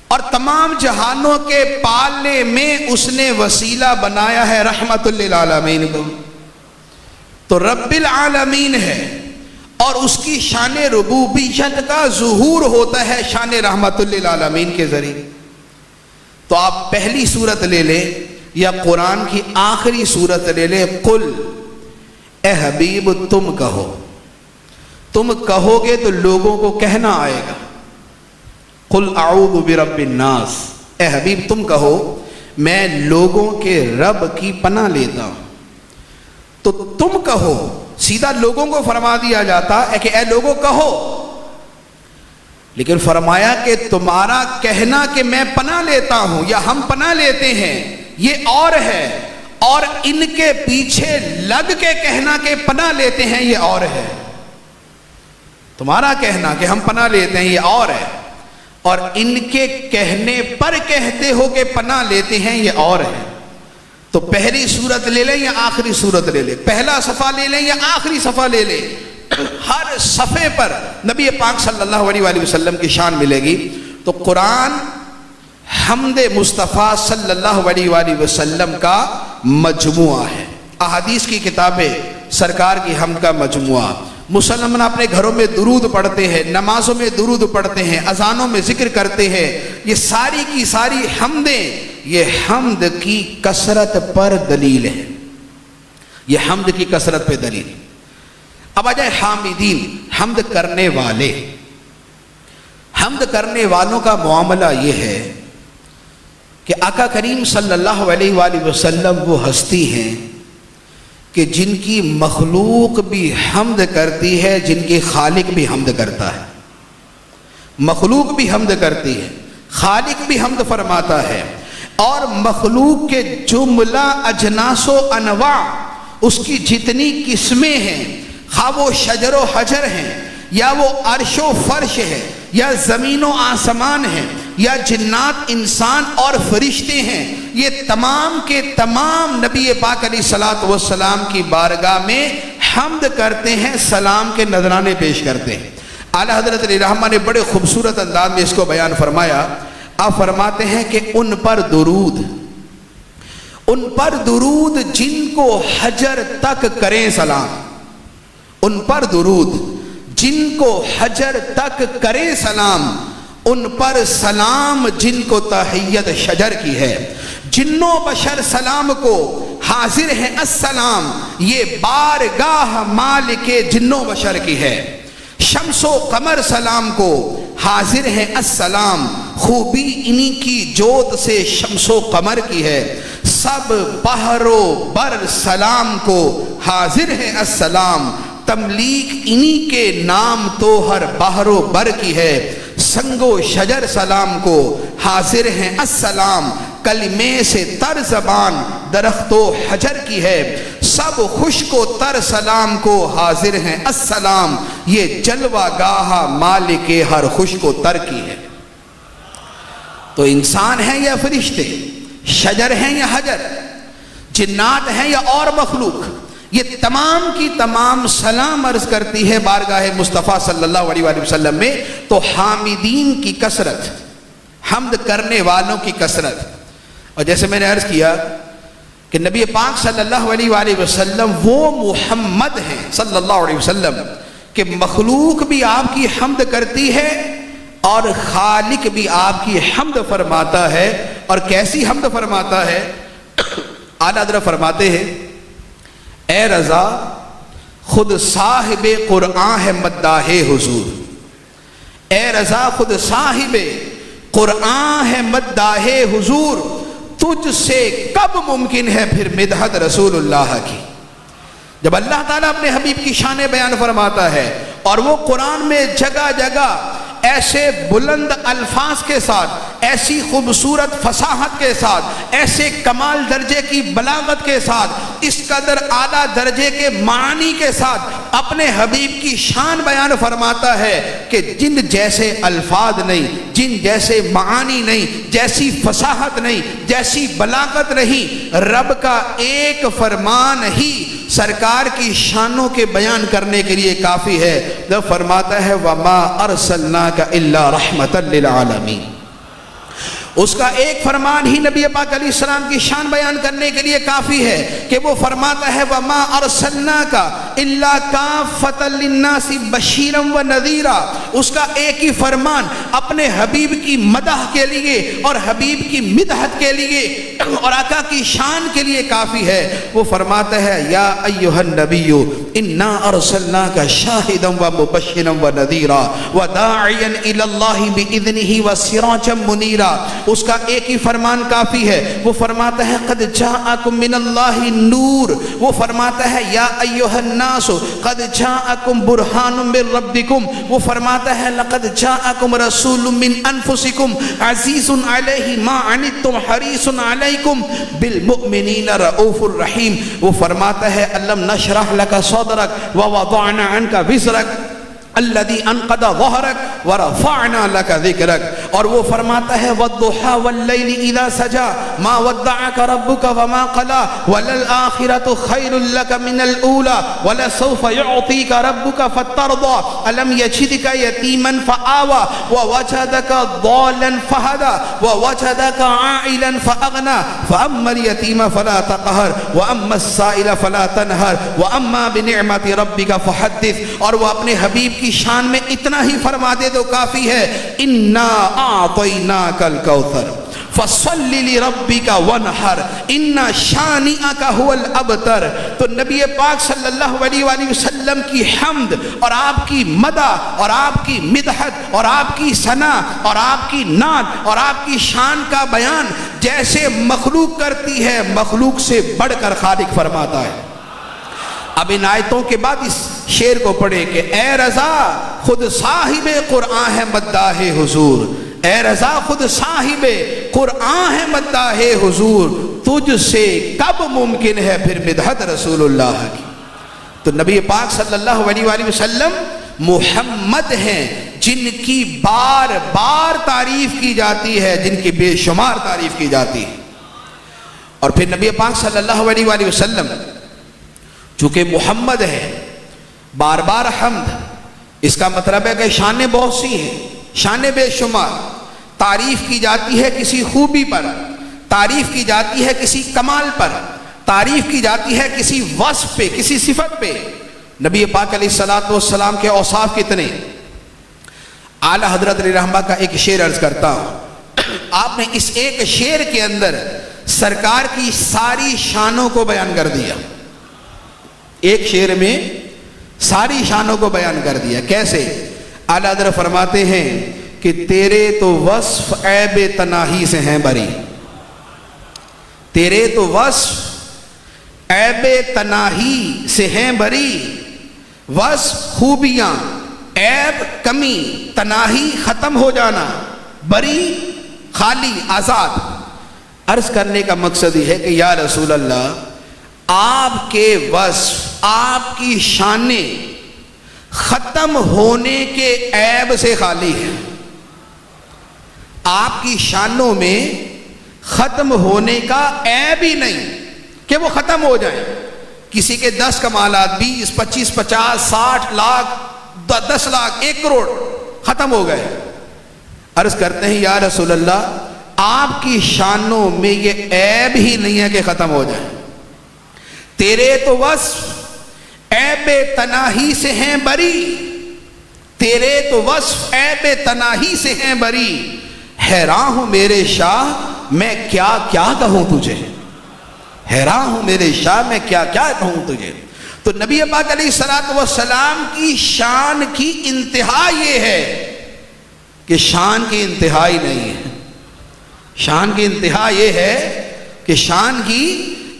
B: اور تمام جہانوں کے پالنے میں اس نے وسیلہ بنایا ہے رحمت للعالمین کو۔ تو رب العالمین ہے، اور اس کی شان ربوبیت کا ظہور ہوتا ہے شان رحمت للعالمین کے ذریعے۔ تو آپ پہلی صورت لے لیں یا قرآن کی آخری صورت لے لیں، قل، اے حبیب تم کہو۔ تم کہو گے تو لوگوں کو کہنا آئے گا، قل اعوذ برب الناس، اے حبیب تم کہو میں لوگوں کے رب کی پناہ لیتا ہوں۔ تو تم کہو، سیدھا لوگوں کو فرما دیا جاتا ہے کہ اے لوگوں کہو، لیکن فرمایا کہ تمہارا کہنا کہ میں پناہ لیتا ہوں یا ہم پناہ لیتے ہیں یہ اور ہے، اور ان کے پیچھے لگ کے کہنا کہ پناہ لیتے ہیں یہ اور ہے۔ تمہارا کہنا کہ ہم پناہ لیتے ہیں یہ اور ہے، اور ان کے کہنے پر کہتے ہو کہ پناہ لیتے ہیں یہ اور ہے۔ تو پہلی صورت لے لیں یا آخری صورت لے لیں، پہلا صفحہ لے لیں یا آخری صفحہ لے لیں، ہر صفحے پر نبی پاک صلی اللہ علیہ وآلہ وسلم کی شان ملے گی۔ تو قرآن حمد مصطفیٰ صلی اللہ علیہ وآلہ وسلم کا مجموعہ ہے، احادیث کی کتابیں، سرکار کی حمد کا مجموعہ۔ مسلمان اپنے گھروں میں درود پڑھتے ہیں، نمازوں میں درود پڑھتے ہیں، اذانوں میں ذکر کرتے ہیں، یہ ساری کی ساری حمدیں یہ حمد کی کثرت پر دلیل ہے، یہ حمد کی کثرت پہ دلیل۔ اب آ جائے حامدین، حمد کرنے والے۔ حمد کرنے والوں کا معاملہ یہ ہے کہ آقا کریم صلی اللہ علیہ وآلہ وسلم وہ ہستی ہیں کہ جن کی مخلوق بھی حمد کرتی ہے، جن کی خالق بھی حمد کرتا ہے۔ مخلوق بھی حمد کرتی ہے، خالق بھی حمد فرماتا ہے، اور مخلوق کے جملہ اجناس و انواع، اس کی جتنی قسمیں ہیں، خواہ وہ شجر و حجر ہیں، یا وہ عرش و فرش ہے، یا زمین و آسمان ہے، یا جنات انسان اور فرشتے ہیں، یہ تمام کے تمام نبی پاک علیہ الصلوۃ والسلام کی بارگاہ میں حمد کرتے ہیں، سلام کے نذرانے پیش کرتے ہیں۔ اعلیٰ حضرت علیہ رحمہ نے بڑے خوبصورت انداز میں اس کو بیان فرمایا۔ آپ فرماتے ہیں کہ ان پر درود جن کو حجر تک کریں سلام، ان پر درود جن کو حجر تک کریں سلام، ان پر سلام جن کو تحیت شجر کی ہے۔ جن و بشر سلام کو حاضر ہے السلام، یہ بارگاہ مالک جن و بشر کی ہے۔ شمس و قمر سلام کو حاضر ہے السلام، خوبی انہی کی جوت سے شمس و قمر کی ہے۔ سب بحر و بر سلام کو حاضر ہے السلام، تملیک انہی کے نام تو ہر بحر و بر کی ہے۔ سنگ و شجر سلام کو حاضر ہیں السلام، کلمے سے تر زبان درخت و حجر کی ہے۔ سب خشک و تر سلام کو حاضر ہیں السلام، یہ جلوہ گاہ مالک ہر خشک و تر کی ہے۔ تو انسان ہیں یا فرشتے، شجر ہیں یا حجر، جنات ہیں یا اور مخلوق، یہ تمام کی تمام سلام عرض کرتی ہے بارگاہ مصطفیٰ صلی اللہ علیہ وآلہ وسلم میں۔ تو حامدین کی کثرت، حمد کرنے والوں کی کثرت، اور جیسے میں نے عرض کیا کہ نبی پاک صلی اللہ علیہ وآلہ وسلم وہ محمد ہیں صلی اللہ علیہ وسلم کہ مخلوق بھی آپ کی حمد کرتی ہے اور خالق بھی آپ کی حمد فرماتا ہے۔ اور کیسی حمد فرماتا ہے؟ اعلیٰ حضرت فرماتے ہیں، اے رضا خود صاحب قرآن ہے مداح حضور، اے رضا خود صاحب قرآن ہے مداح حضور، تجھ سے کب ممکن ہے پھر مدحت رسول اللہ کی۔ جب اللہ تعالیٰ اپنے حبیب کی شان بیان فرماتا ہے اور وہ قرآن میں جگہ جگہ ایسے بلند الفاظ کے ساتھ، ایسی خوبصورت فصاحت کے ساتھ، ایسے کمال درجے کی بلاغت کے ساتھ، اس قدر اعلیٰ درجے کے معانی کے ساتھ اپنے حبیب کی شان بیان فرماتا ہے کہ جن جیسے الفاظ نہیں، جن جیسے معانی نہیں، جیسی فصاحت نہیں، جیسی بلاغت نہیں، رب کا ایک فرمان ہی سرکار کی شانوں کے بیان کرنے کے لیے کافی ہے۔ جب فرماتا ہے وَمَا أَرْسَلْنَاكَ إِلَّا رَحْمَةً لِلْعَالَمِينَ، اس کا ایک فرمان ہی نبی پاک علیہ السلام کی شان بیان کرنے کے لیے کافی ہے کہ وہ فرماتا ہے وَمَا أَرْسَلْنَاكَ إِلَّا كَافَّةً لِلنَّاسِ بَشِيرًا وَنَذِيرًا، اس کا ایک ہی فرمان اپنے حبیب کی مدح کے لیے اور حبیب کی مدحت کے لیے اور آقا کی شان کے لیے کافی ہے۔ وہ فرماتا ہے یا ایھا النبی انا ارسلناک شاہدا ومبشرا ونذیرا وداعیا الی اللہ باذنہ وسراجا منیرا، اس کا ایک ہی فرمان کافی ہے۔ وہ فرماتا ہے قد جاءکم من اللہ نور، وہ فرماتا ہے یا ایھا الناس قد جاءکم برہان من ربکم، وہ فرماتا ہے لقد جاءکم رسول من انفسکم عزیز علیہ ما عنتم حریص علیکم بالمؤمنین رؤوف الرحیم، وہ فرماتا ہے الم نشرح لک صدرک ووضعنا عنک وزرک، الذی انقض ظہرک ورفعنا لک ذکرک، اور وہ فرماتا ہے والضحی واللیل اذا سجا ما ودعک ربک وما قلی وللآخرۃ خیر لک من الاولی ولسوف یعطیک ربک فترضی الم یجدک یتیما فآوی ووجدک ضالا فہدی ووجدک عائلا فأغنی فأما الیتیم فلا تقہر وأما السائل فلا تنہر وأما بنعمت ربک فحدث، اور وہ اپنے حبیب کی شان میں اتنا ہی فرما دے تو کافی ہے، انا اعطیناک الکوثر فصل لربک وانحر ان شانئک هو الابتر۔ تو نبی پاک صلی اللہ علیہ وآلہ وسلم کی حمد اور آپ کی مدح اور آپ کی مدحت اور آپ کی ثنا اور آپ کی نعت اور آپ کی شان کا بیان جیسے مخلوق کرتی ہے، مخلوق سے بڑھ کر خالق فرماتا ہے۔ اب ان آیتوں کے بعد اس شعر کو پڑھے کہ اے رضا خود صاحب قرآن ہے مداح حضور، اے رضا خود صاحب قرآن ہے مداح حضور، تجھ سے کب ممکن ہے پھر مدحت رسول اللہ کی۔ تو نبی پاک صلی اللہ علیہ وآلہ وسلم محمد ہیں جن کی بار بار تعریف کی جاتی ہے، جن کی بے شمار تعریف کی جاتی ہے۔ اور پھر نبی پاک صلی اللہ علیہ وآلہ وسلم چونکہ محمد ہے، بار بار حمد، اس کا مطلب ہے کہ شانیں بہت سی ہیں، شانیں بے شمار، تعریف کی جاتی ہے کسی خوبی پر، تعریف کی جاتی ہے کسی کمال پر، تعریف کی جاتی ہے کسی وصف پہ، کسی صفت پہ۔ نبی پاک علیہ الصلوۃ والسلام کے اوصاف کتنے، اعلی حضرت علیہ رحمہ کا ایک شعر عرض کرتا ہوں، آپ نے اس ایک شعر کے اندر سرکار کی ساری شانوں کو بیان کر دیا، ایک شعر میں ساری شانوں کو بیان کر دیا۔ کیسے؟ اعلی حضرت فرماتے ہیں کہ تیرے تو وصف عیب تناہی سے ہیں بری، تیرے تو وصف عیب تناہی سے ہیں بری، وصف خوبیاں، عیب کمی، تناہی ختم ہو جانا، بری خالی آزاد۔ عرض کرنے کا مقصد یہ ہے کہ یا رسول اللہ آپ کے وصف، آپ کی شانیں ختم ہونے کے عیب سے خالی ہیں، آپ کی شانوں میں ختم ہونے کا عیب ہی نہیں کہ وہ ختم ہو جائیں۔ کسی کے 10 کمالات، 20 25 50 60 لاکھ 10 لاکھ 1 کروڑ ختم ہو گئے۔ عرض کرتے ہیں یا رسول اللہ آپ کی شانوں میں یہ عیب ہی نہیں ہے کہ ختم ہو جائیں، تیرے تو وصف عیب تناہی سے ہیں بری، تیرے تو وصف عیب تناہی سے ہیں بری، حیران ہوں میرے شاہ میں کیا کیا کہوں تجھے، حیران ہوں میرے شاہ میں کیا کیا کہوں تجھے۔ تو نبی پاک علیہ الصلوۃ والسلام کی شان کی انتہا یہ ہے کہ شان کی انتہا ہی نہیں ہے، شان کی انتہا یہ ہے کہ شان کی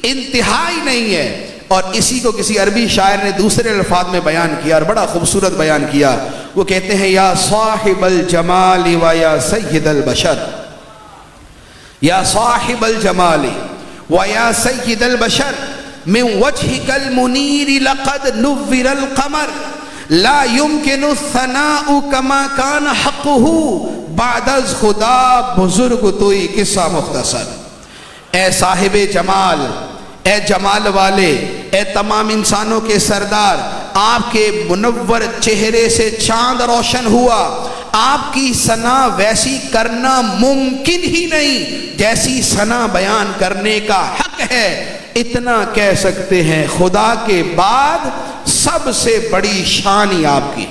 B: انتہا ہی نہیں ہے۔ اور اسی کو کسی عربی شاعر نے دوسرے الفاظ میں بیان کیا اور بڑا خوبصورت بیان کیا، وہ کہتے ہیں یا صاحب الجمال و یا سید البشر، یا صاحب الجمال و یا سید البشر من وجهك المنیر لقد نور القمر لا يمكن الثناء كما كان حقه بعد از خدا بزرگ توئی قصہ مختصر۔ اے صاحب جمال، اے جمال والے، اے تمام انسانوں کے سردار، آپ کے منور چہرے سے چاند روشن ہوا، آپ کی ثنا ویسی کرنا ممکن ہی نہیں جیسی ثنا بیان کرنے کا حق ہے۔ اتنا کہہ سکتے ہیں خدا کے بعد سب سے بڑی شان ہی آپ کی،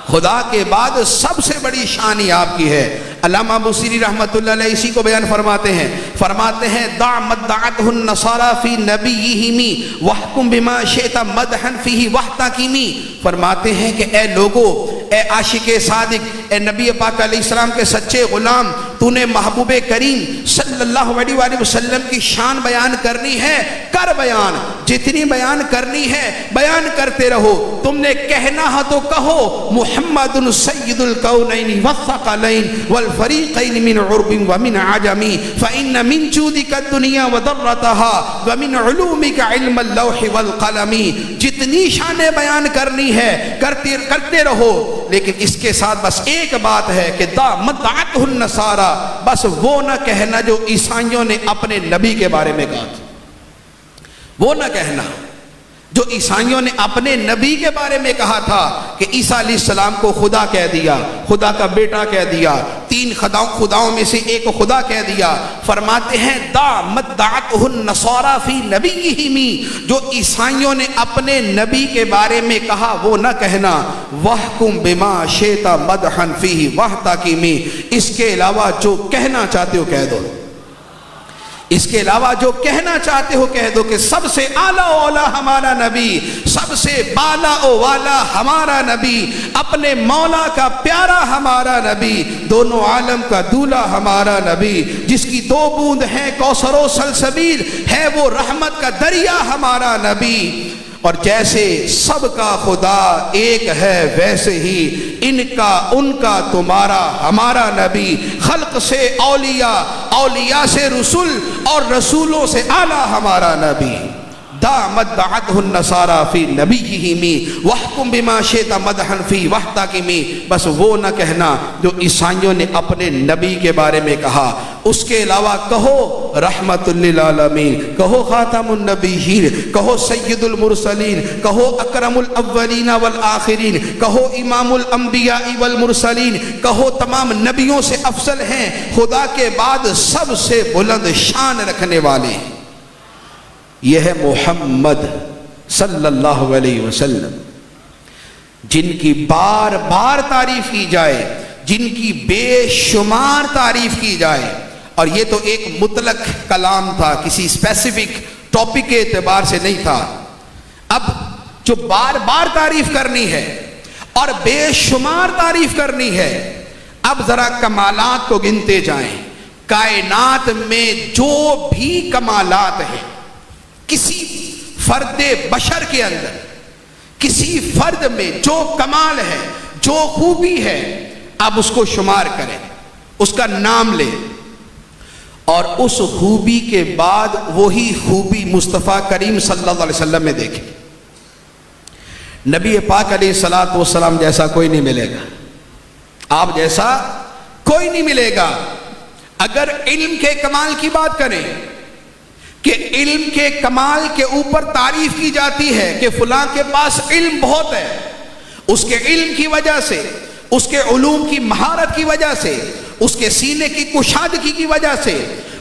B: خدا کے بعد سب سے بڑی شان ہی آپ کی ہے۔ علامہ بوصیری رحمۃ اللہ علیہ اسی کو بیان فرماتے ہیں دع مدعتہ النصارى فی نبیہم واحکم بما شئت مدحا فیہ واحتکمی۔ فرماتے ہیں کہ اے لوگو، اے عاشق صادق، اے نبی پاک علیہ السلام کے سچے غلام، تو نے محبوب کریم صلی صلی اللہ علیہ وآلہ وسلم کی شان بیان کرنی ہے کر بیان، جتنی بیان کرنی ہے بیان کرتے رہو، تم نے کہنا ہے تو کہو محمد سید الکونین والثقلین والفریقین من عرب ومن عجم فإن من جودک الدنیا وضرتها ومن علومک علم اللوح والقلم۔ جتنی شانیں بیان کرنی ہے کرتے رہو، لیکن اس کے ساتھ بس ایک بات ہے کہ دعته النصارى، بس وہ نہ کہنا جو عیسائیوں نے اپنے نبی کے بارے میں کہا تھا، وہ نہ کہنا جو عیسائیوں نے اپنے نبی کے بارے میں کہا تھا کہ عیسیٰ علیہ السلام کو خدا کہہ دیا، خدا کا بیٹا کہہ دیا، تین خداؤں میں سے ایک خدا کہہ دیا۔ فرماتے ہیں دعته النصارى فی نبیہم، جو عیسائیوں نے اپنے نبی کے بارے میں کہا وہ نہ کہنا۔ وَحْكُمْ بِمَا شِئْتَ مَدْحًا فِيهِ وَاحْتَكِمْ، اس کے علاوہ جو کہنا چاہتے ہو کہہ دو، اس کے علاوہ جو کہنا چاہتے ہو کہہ دو کہ سب سے اعلیٰ و اولا ہمارا نبی، سب سے بالا و والا ہمارا نبی، اپنے مولا کا پیارا ہمارا نبی، دونوں عالم کا دولہ ہمارا نبی، جس کی دو بوند ہیں کوثر و سلسبیل، ہے وہ رحمت کا دریا ہمارا نبی۔ اور جیسے سب کا خدا ایک ہے ویسے ہی ان کا تمہارا ہمارا نبی، خلق سے اولیاء، اولیاء سے رسول، اور رسولوں سے اعلیٰ ہمارا نبی۔ دعته النصارى فی نبیہم واحکم بما شئت مدحا فی واحتکم، بس وہ نہ کہنا جو عیسائیوں نے اپنے نبی کے بارے میں کہا، اس کے علاوہ کہو رحمت للعالمین، کہو خاتم النبیین، کہو سید المرسلین، کہو اکرم الاولین والآخرین، کہو امام الانبیاء والمرسلین، کہو تمام نبیوں سے افضل ہیں، خدا کے بعد سب سے بلند شان رکھنے والے ہیں۔ یہ ہے محمد صلی اللہ علیہ وسلم، جن کی بار بار تعریف کی جائے، جن کی بے شمار تعریف کی جائے، اور یہ تو ایک مطلق کلام تھا، کسی اسپیسیفک ٹاپک کے اعتبار سے نہیں تھا۔ اب جو بار بار تعریف کرنی ہے اور بے شمار تعریف کرنی ہے، اب ذرا کمالات کو گنتے جائیں۔ کائنات میں جو بھی کمالات ہیں، کسی فرد بشر کے اندر، کسی فرد میں جو کمال ہے، جو خوبی ہے، اب اس کو شمار کریں، اس کا نام لیں، اور اس خوبی کے بعد وہی خوبی مصطفیٰ کریم صلی اللہ علیہ وسلم میں دیکھیں۔ نبی پاک علیہ الصلوۃ والسلام جیسا کوئی نہیں ملے گا، آپ جیسا کوئی نہیں ملے گا۔ اگر علم کے کمال کی بات کریں کہ علم کے کمال کے اوپر تعریف کی جاتی ہے کہ فلاں کے پاس علم بہت ہے، اس کے علم کی وجہ سے، اس کے علوم کی مہارت کی وجہ سے، اس کے سینے کی کشادگی کی وجہ سے،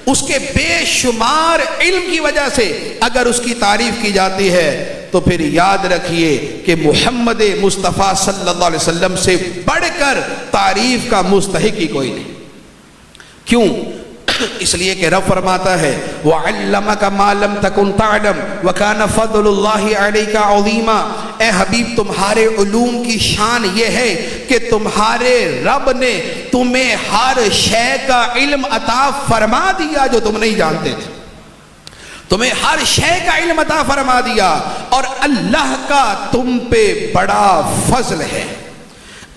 B: اس کے بے شمار علم کی وجہ سے اگر اس کی تعریف کی جاتی ہے، تو پھر یاد رکھیے کہ محمد مصطفیٰ صلی اللہ علیہ وسلم سے بڑھ کر تعریف کا مستحق ہی کوئی نہیں۔ کیوں؟ اس لیے کہ رب فرماتا ہے وَعَلَّمَكَ مَا لَمْ تَكُنْ تَعْلَمْ وَكَانَ فَضْلُ اللَّهِ عَلَيْكَ عَظِيمًا۔ اے حبیب، تمہارے علوم کی شان یہ ہے کہ تمہارے رب نے تمہیں ہر شے کا علم عطا فرما دیا جو تم نہیں جانتے تھے، تمہیں ہر شے کا علم عطا فرما دیا، اور اللہ کا تم پہ بڑا فضل ہے۔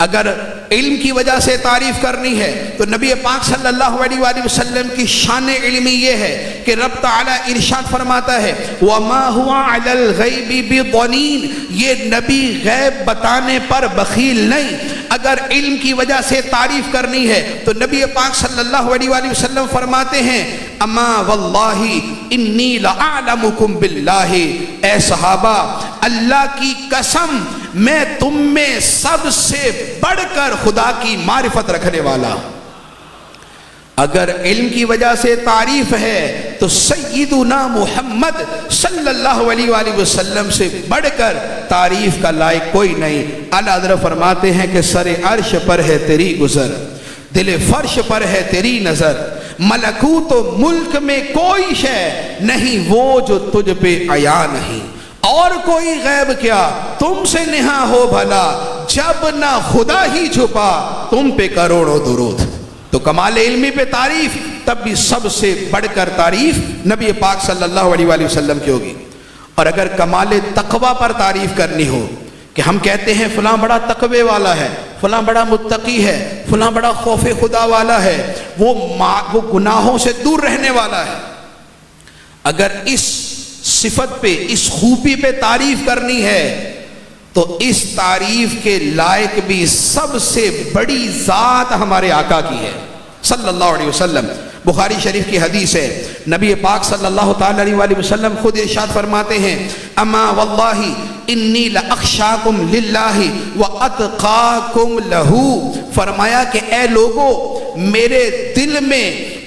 B: اگر علم کی وجہ سے تعریف کرنی ہے تو نبی پاک صلی اللہ علیہ وآلہ وسلم کی شان علمی یہ ہے کہ رب تعالیٰ ارشاد فرماتا ہے وَمَا هُوَ عَلَى الْغَيْبِ بِضَنِينَ، یہ نبی غیب بتانے پر بخیل نہیں۔ اگر علم کی وجہ سے تعریف کرنی ہے تو نبی پاک صلی اللہ علیہ وآلہ وسلم فرماتے ہیں اما واللہ انی لأعلمکم باللہ، اے صحابہ اللہ کی قسم میں تم میں سب سے بڑھ کر خدا کی معرفت رکھنے والا۔ اگر علم کی وجہ سے تعریف ہے تو سیدنا محمد صلی اللہ علیہ وآلہ وسلم سے بڑھ کر تعریف کا لائق کوئی نہیں۔ اعلیٰ حضرت فرماتے ہیں کہ سر عرش پر ہے تیری گزر، دل فرش پر ہے تیری نظر، ملکوت و ملک میں کوئی شے نہیں وہ جو تجھ پہ عیا نہیں، اور کوئی غیب کیا تم سے نہا ہو بھلا، جب نہ خدا ہی چھپا تم پہ کروڑوں درود۔ تو کمال علمی پہ تعریف تب بھی سب سے بڑھ کر تعریف نبی پاک صلی اللہ علیہ وآلہ وسلم کی ہوگی۔ اور اگر کمال تقوی پر تعریف کرنی ہو کہ ہم کہتے ہیں فلاں بڑا تقوی والا ہے، فلاں بڑا متقی ہے، فلاں بڑا خوف خدا والا ہے، وہ گناہوں سے دور رہنے والا ہے، اگر اس صفت پہ، اس خوبی پہ تعریف کرنی ہے تو اس تعریف کے لائق بھی سب سے بڑی ذات ہمارے آقا کی ہے صلی اللہ علیہ وسلم۔ بخاری شریف کی حدیث ہے، نبی پاک صلی اللہ تعالی علیہ وآلہ وسلم خود ارشاد فرماتے ہیں، اما واللہ انی لاخشاکم للہ واتقاکم لہ، فرمایا کہ اے لوگو میرے دل میں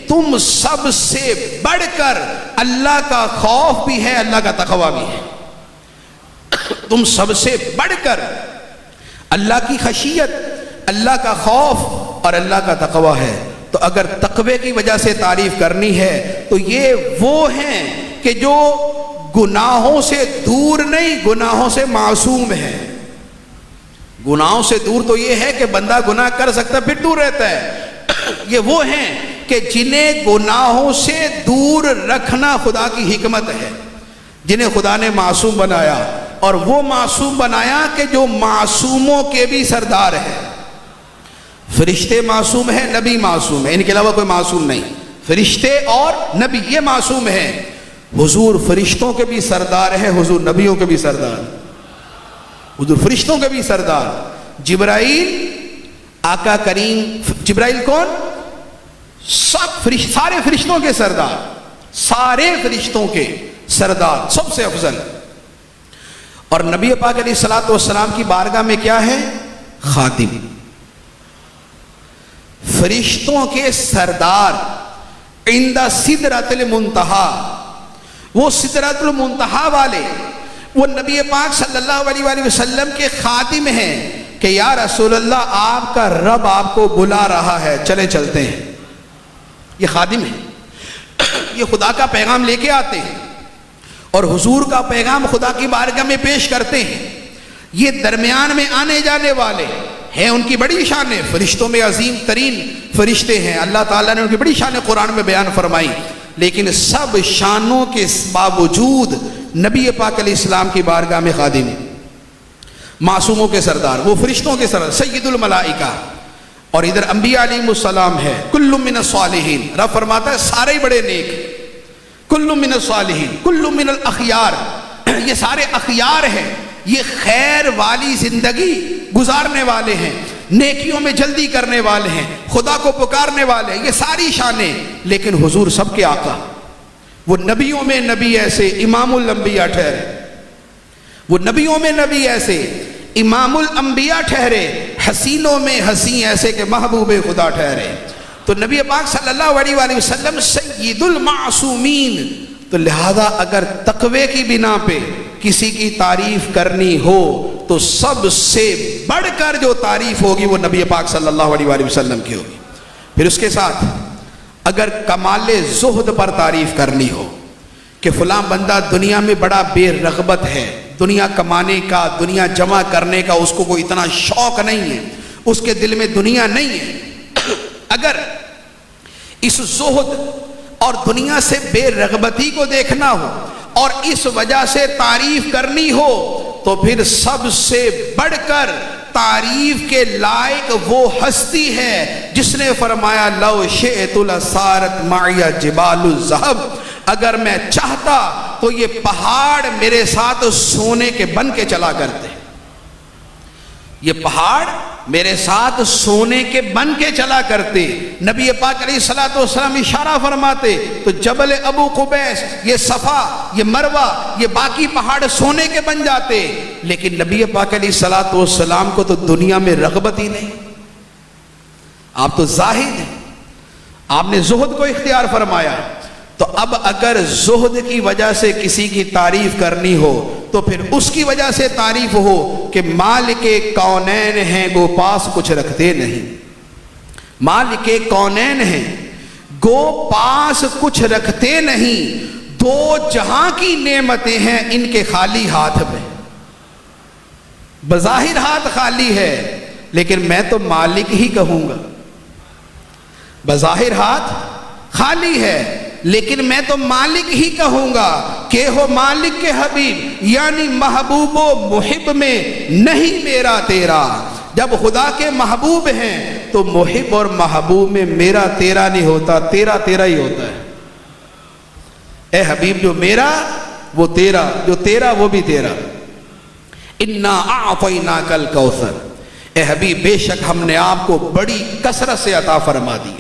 B: تم سب سے بڑھ کر اللہ کا خوف بھی ہے، اللہ کا تقوی بھی ہے، تم سب سے بڑھ کر اللہ کی خشیت، اللہ کا خوف اور اللہ کا تقوی ہے۔ تو اگر تقوی کی وجہ سے تعریف کرنی ہے تو یہ وہ ہیں کہ جو گناہوں سے دور نہیں، گناہوں سے معصوم ہے۔ گناہوں سے دور تو یہ ہے کہ بندہ گناہ کر سکتا ہے پھر دور رہتا ہے، یہ وہ ہیں کہ جنہیں گناہوں سے دور رکھنا خدا کی حکمت ہے، جنہیں خدا نے معصوم بنایا، اور وہ معصوم بنایا کہ جو معصوموں کے بھی سردار ہے۔ فرشتے معصوم ہیں، نبی معصوم ہے، ان کے علاوہ کوئی معصوم نہیں، فرشتے اور نبی یہ معصوم ہیں۔ حضور فرشتوں کے بھی سردار ہیں، حضور نبیوں کے بھی سردار، حضور فرشتوں کے بھی سردار۔ جبرائیل آقا کریم، جبرائیل کون؟ سارے فرشتوں کے سردار، سارے فرشتوں کے سردار، سب سے افضل۔ اور نبی پاک علیہ الصلوۃ والسلام کی بارگاہ میں کیا ہے؟ خادم، فرشتوں کے سردار، عند سدرۃ المنتہا، وہ سدرۃ المنتہا والے، وہ نبی پاک صلی اللہ علیہ وآلہ وسلم کے خادم ہیں کہ یا رسول اللہ آپ کا رب آپ کو بلا رہا ہے، چلے چلتے ہیں۔ یہ خادم ہیں، یہ خدا کا پیغام لے کے آتے ہیں اور حضور کا پیغام خدا کی بارگاہ میں پیش کرتے ہیں۔ یہ درمیان میں آنے جانے والے ہیں، ان کی بڑی شان ہے، فرشتوں میں عظیم ترین فرشتے ہیں، اللہ تعالیٰ نے ان کی بڑی شان قرآن میں بیان فرمائی، لیکن سب شانوں کے باوجود نبی پاک علیہ السلام کی بارگاہ میں خادم، معصوموں کے سردار، وہ فرشتوں کے سردار، سید الملائکہ۔ اور ادھر انبیاء علیہ السلام ہے، کل من الصالحین، رب فرماتا ہے سارے بڑے نیک، کل من الصالحین، کل من الاخیار، یہ سارے اخیار ہیں، یہ خیر والی زندگی گزارنے والے ہیں، نیکیوں میں جلدی کرنے والے ہیں، خدا کو پکارنے والے ہیں، یہ ساری شانیں۔ لیکن حضور سب کے آقا، وہ نبیوں میں نبی ایسے امام الانبیاء ٹھہرے، وہ نبیوں میں نبی ایسے امام الانبیاء ٹھہرے، حسینوں میں حسین ایسے کہ محبوب خدا ٹھہرے۔ تو نبی پاک صلی اللہ علیہ وآلہ وسلم سید المعصومین، تو لہذا اگر تقوی کی بنا پہ کسی کی تعریف کرنی ہو تو سب سے بڑھ کر جو تعریف ہوگی وہ نبی پاک صلی اللہ علیہ وآلہ وسلم کی ہوگی۔ پھر اس کے ساتھ اگر کمال زہد پر تعریف کرنی ہو کہ فلاں بندہ دنیا میں بڑا بے رغبت ہے، دنیا کمانے کا، دنیا جمع کرنے کا اس کو کوئی اتنا شوق نہیں ہے، اس کے دل میں دنیا نہیں ہے، اگر اس زہد اور دنیا سے بے رغبتی کو دیکھنا ہو اور اس وجہ سے تعریف کرنی ہو تو پھر سب سے بڑھ کر تعریف کے لائق وہ ہستی ہے جس نے فرمایا لو شئت لصارت معی جبال الذھب، اگر میں چاہتا تو یہ پہاڑ میرے ساتھ سونے کے بن کے چلا کرتے، یہ پہاڑ میرے ساتھ سونے کے بن کے چلا کرتے۔ نبی پاک علیہ الصلوۃ والسلام اشارہ فرماتے تو جبل ابو قبیس، یہ صفا، یہ مروہ، یہ باقی پہاڑ سونے کے بن جاتے، لیکن نبی پاک علیہ الصلوۃ والسلام کو تو دنیا میں رغبت ہی نہیں، آپ تو زاہد ہیں، آپ نے زہد کو اختیار فرمایا۔ تو اب اگر زہد کی وجہ سے کسی کی تعریف کرنی ہو تو پھر اس کی وجہ سے تعریف ہو کہ مالک کونین ہیں گو پاس کچھ رکھتے نہیں، مالک کونین ہیں گو پاس کچھ رکھتے نہیں، دو جہاں کی نعمتیں ہیں ان کے خالی ہاتھ میں، بظاہر ہاتھ خالی ہے لیکن میں تو مالک ہی کہوں گا، بظاہر ہاتھ خالی ہے، لیکن میں تو مالک ہی کہوں گا کہ ہو مالک کے حبیب، یعنی محبوب و محب میں نہیں میرا تیرا۔ جب خدا کے محبوب ہیں تو محب اور محبوب میں میرا تیرا نہیں ہوتا، تیرا تیرا ہی ہوتا ہے۔ اے حبیب جو میرا وہ تیرا، جو تیرا وہ بھی تیرا۔ انا اعطیناک الکوثر، اے حبیب بے شک ہم نے آپ کو بڑی کثرت سے عطا فرما دی۔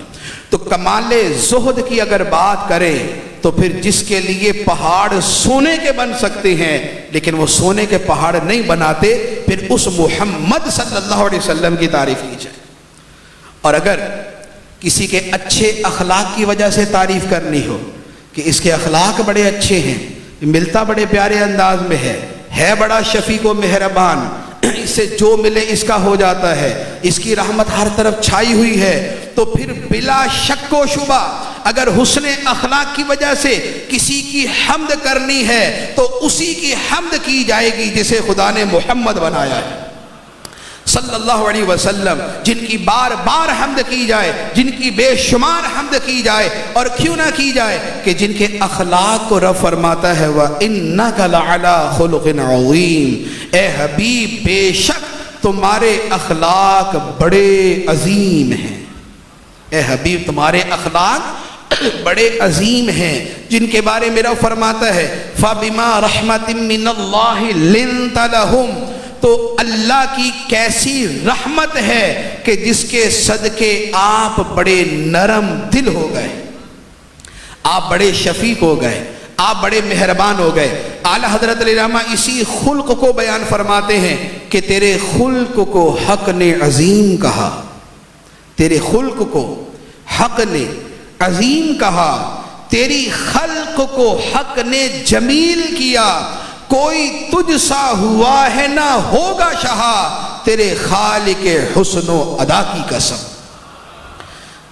B: تو کمال زہد کی اگر بات کریں تو پھر جس کے لیے پہاڑ سونے کے بن سکتے ہیں لیکن وہ سونے کے پہاڑ نہیں بناتے، پھر اس محمد صلی اللہ علیہ وسلم کی تعریف کی جائے۔ اور اگر کسی کے اچھے اخلاق کی وجہ سے تعریف کرنی ہو کہ اس کے اخلاق بڑے اچھے ہیں، ملتا بڑے پیارے انداز میں ہے بڑا شفیق و مہربان، اس سے جو ملے اس کا ہو جاتا ہے، اس کی رحمت ہر طرف چھائی ہوئی ہے، تو پھر بلا شک و شبہ اگر حسن اخلاق کی وجہ سے کسی کی حمد کرنی ہے تو اسی کی حمد کی جائے گی جسے خدا نے محمد بنایا ہے صلی اللہ علیہ وسلم، جن کی بار بار حمد کی جائے، جن کی بے شمار حمد کی جائے، اور کیوں نہ کی جائے کہ جن کے اخلاق کو رب فرماتا ہے وَإِنَّكَ لَعَلَىٰ خُلُقٍ عَظِيمٍ، اے حبیب بے شک تمہارے اخلاق بڑے عظیم ہیں۔ اے حبیب تمہارے اخلاق بڑے عظیم ہیں، جن کے بارے میں رب فرماتا ہے فَبِمَا رَحْمَةٍ مِّنَ اللَّهِ لِنْتَ لَهُمْ، تو اللہ کی کیسی رحمت ہے کہ جس کے صدقے آپ بڑے نرم دل ہو گئے، آپ بڑے شفیق ہو گئے، آپ بڑے مہربان ہو گئے۔ اعلیٰ حضرت علامہ اسی خلق کو بیان فرماتے ہیں کہ تیرے خلق کو حق نے عظیم کہا، تیرے خلق کو حق نے عظیم کہا، تیری خلق کو حق نے جمیل کیا، کوئی تجھ سا ہوا ہے نہ ہوگا شہا، تیرے خالق حسن و ادا کی قسم۔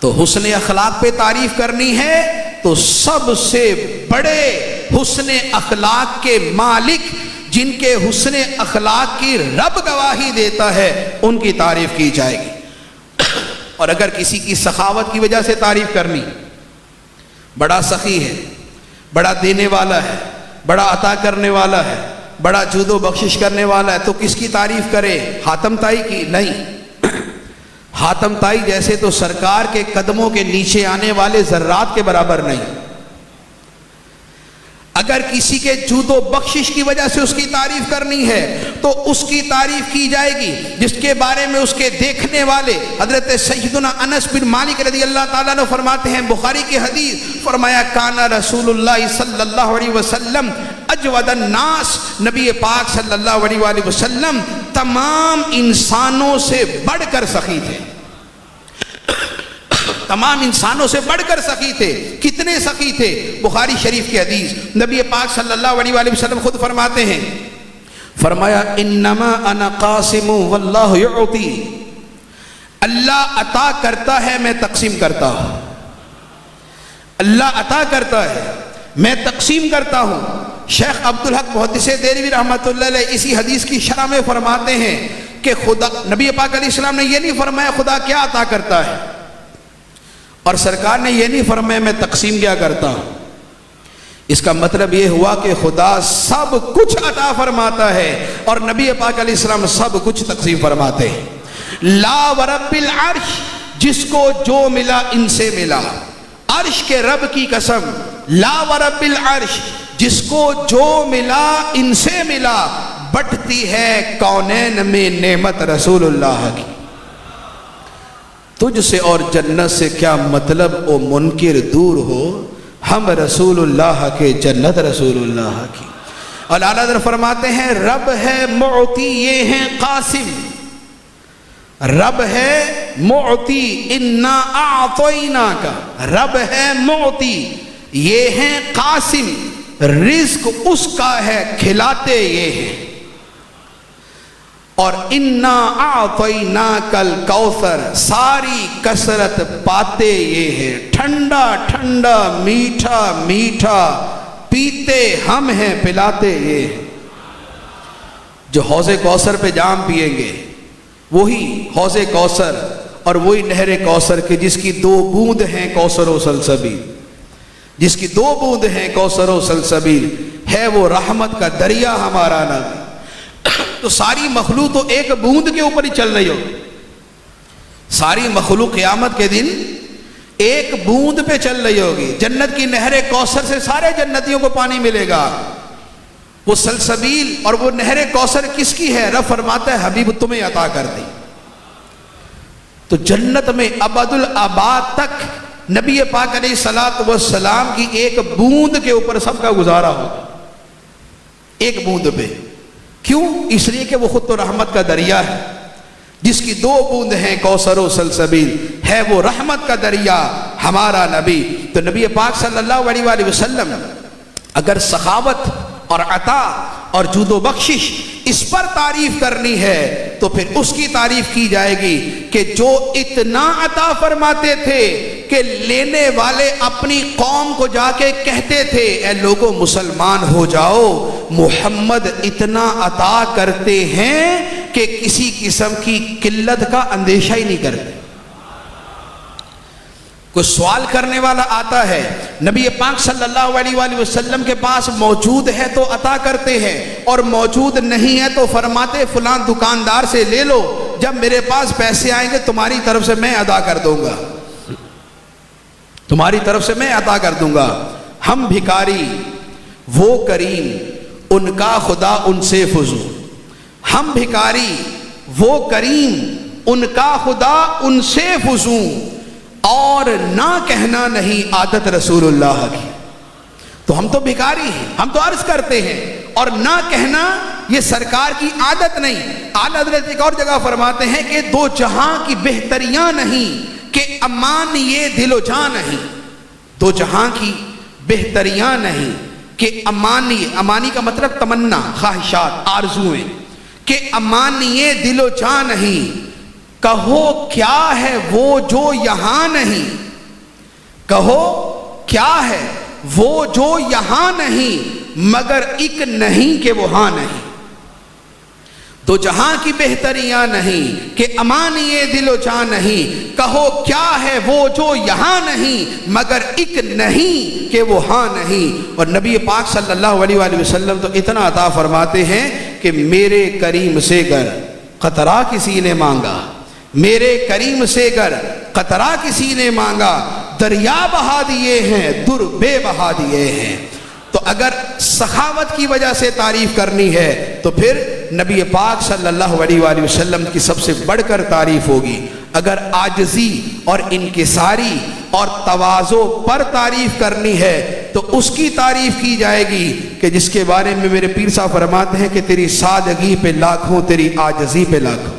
B: تو حسن اخلاق پہ تعریف کرنی ہے تو سب سے بڑے حسن اخلاق کے مالک، جن کے حسن اخلاق کی رب گواہی دیتا ہے، ان کی تعریف کی جائے گی۔ اور اگر کسی کی سخاوت کی وجہ سے تعریف کرنی، بڑا سخی ہے، بڑا دینے والا ہے، بڑا عطا کرنے والا ہے، بڑا جود و بخشش کرنے والا ہے، تو کس کی تعریف کرے؟ حاتم طائی کی؟ نہیں، حاتم طائی جیسے تو سرکار کے قدموں کے نیچے آنے والے ذرات کے برابر نہیں۔ اگر کسی کے جود و بخشش کی وجہ سے اس کی تعریف کرنی ہے تو اس کی تعریف کی جائے گی جس کے بارے میں اس کے دیکھنے والے حضرت سیدنا انس بن مالک رضی اللہ تعالیٰ عنہ فرماتے ہیں، بخاری کی حدیث، فرمایا کانا رسول اللہ صلی اللہ علیہ وسلم اجود الناس، نبی پاک صلی اللہ علیہ وآلہ وسلم تمام انسانوں سے بڑھ کر سخی تھے، تمام انسانوں سے بڑھ کر سخی تھے۔ کتنے سخی تھے؟ بخاری شریف کی حدیث، نبی پاک صلی اللہ علیہ وآلہ وسلم خود فرماتے ہیں، فرمایا انما انا قاسم واللہ یعطی، اللہ عطا کرتا ہے میں تقسیم کرتا ہوں، اللہ عطا کرتا ہے میں تقسیم کرتا ہوں۔ شیخ عبدالحق محدث دہلوی رحمۃ اللہ علیہ اسی حدیث کی شرح میں فرماتے ہیں کہ خدا، نبی پاک علیہ السلام نے یہ نہیں فرمایا خدا کیا عطا کرتا ہے، اور سرکار نے یہ نہیں فرمایا میں تقسیم کیا کرتا ہوں۔ اس کا مطلب یہ ہوا کہ خدا سب کچھ عطا فرماتا ہے اور نبی پاک علیہ السلام سب کچھ تقسیم فرماتے ہیں۔ لا ورب العرش، جس کو جو ملا ان سے ملا، عرش کے رب کی قسم، لا ورب العرش، جس کو جو ملا ان سے ملا، بٹتی ہے کونین میں نعمت رسول اللہ کی۔ تجھ سے اور جنت سے کیا مطلب او منکر دور ہو، ہم رسول اللہ کے جنت رسول اللہ کی۔ اور اعلیٰ حضرت فرماتے ہیں رب ہے معطی، یہ ہیں قاسم، رب ہے معطی، انا اعطیناک، رب ہے معطی، یہ ہیں قاسم، رزق اس کا ہے، کھلاتے یہ ہیں۔ اور انا اعطیناک الکوثر، ساری کثرت پاتے یہ ہے، ٹھنڈا ٹھنڈا میٹھا میٹھا پیتے ہم ہیں، پلاتے یہ ہیں۔ جو حوض کوثر پہ جام پیئیں گے وہی حوض کوثر اور وہی نہر کوثر کے جس کی 2 بوند ہیں کوثر و سلسبیل، جس کی 2 بوند ہیں کوثر و سلسبیل، ہے وہ رحمت کا دریا ہمارا نبی۔ تو ساری مخلوق تو ایک بوند کے اوپر ہی چل رہی ہو، ساری مخلوق قیامت کے دن ایک بوند پہ چل رہی ہوگی۔ جنت کی نہر کوثر سے سارے جنتیوں کو پانی ملے گا۔ وہ سلسبیل اور وہ نہر کوثر کس کی ہے؟ رب فرماتا ہے حبیب تمہیں عطا کر دی۔ تو جنت میں ابد الآباد تک نبی پاک علیہ الصلوۃ والسلام کی ایک بوند کے اوپر سب کا گزارا ہوگا، ایک بوند پہ۔ کیوں؟ اس لیے کہ وہ خود تو رحمت کا دریا ہے، جس کی 2 بوند ہیں کوثر و سلسبیل، ہے وہ رحمت کا دریا ہمارا نبی۔ تو نبی پاک صلی اللہ علیہ وآلہ وسلم اگر سخاوت اور عطا اور جود و بخشش اس پر تعریف کرنی ہے تو پھر اس کی تعریف کی جائے گی کہ جو اتنا عطا فرماتے تھے کہ لینے والے اپنی قوم کو جا کے کہتے تھے اے لوگوں مسلمان ہو جاؤ، محمد اتنا عطا کرتے ہیں کہ کسی قسم کی قلت کا اندیشہ ہی نہیں کرتے۔ کوئی سوال کرنے والا آتا ہے، نبی پاک صلی اللہ علیہ وآلہ وسلم کے پاس موجود ہے تو عطا کرتے ہیں، اور موجود نہیں ہے تو فرماتے فلاں دکاندار سے لے لو، جب میرے پاس پیسے آئیں گے تمہاری طرف سے میں ادا کر دوں گا، تمہاری طرف سے میں عطا کر دوں گا۔ ہم بھکاری وہ کریم ان کا خدا ان سے فزوں، ہم بھکاری وہ کریم ان کا خدا ان سے فزوں، اور نہ کہنا نہیں عادت رسول اللہ کی۔ تو ہم تو بھکاری ہیں، ہم تو عرض کرتے ہیں، اور نہ کہنا یہ سرکار کی عادت نہیں۔ اعلیٰ حضرت ایک اور جگہ فرماتے ہیں کہ 2 جہاں کی بہتریاں نہیں کہ امان یہ دل و جاں نہیں، 2 جہاں کی بہتریاں نہیں کہ امانی کا مطلب تمنا، خواہشات، آرزویں، کہ امان یہ دل و جاں نہیں، کہو کیا ہے وہ جو یہاں نہیں، کہو کیا ہے وہ جو یہاں نہیں، مگر ایک نہیں کہ وہ ہاں نہیں۔ 2 جہاں کی بہتریاں نہیں کہ امان یہ دل و جاں نہیں، کہو کیا ہے وہ جو یہاں نہیں، مگر ایک نہیں کہ وہ ہاں نہیں۔ اور نبی پاک صلی اللہ علیہ وآلہ وسلم تو اتنا عطا فرماتے ہیں کہ میرے کریم سے گر قطرہ کسی نے مانگا، میرے کریم سے گر قطرہ کسی نے مانگا، دریا بہا دیے ہیں در بے بہا دیے ہیں۔ تو اگر سخاوت کی وجہ سے تعریف کرنی ہے تو پھر نبی پاک صلی اللہ علیہ وآلہ وسلم کی سب سے بڑھ کر تعریف ہوگی۔ اگر عاجزی اور انکساری اور تواضع پر تعریف کرنی ہے تو اس کی تعریف کی جائے گی کہ جس کے بارے میں میرے پیر صاحب فرماتے ہیں کہ تیری سادگی پہ لاکھوں، تیری عاجزی پہ لاکھوں،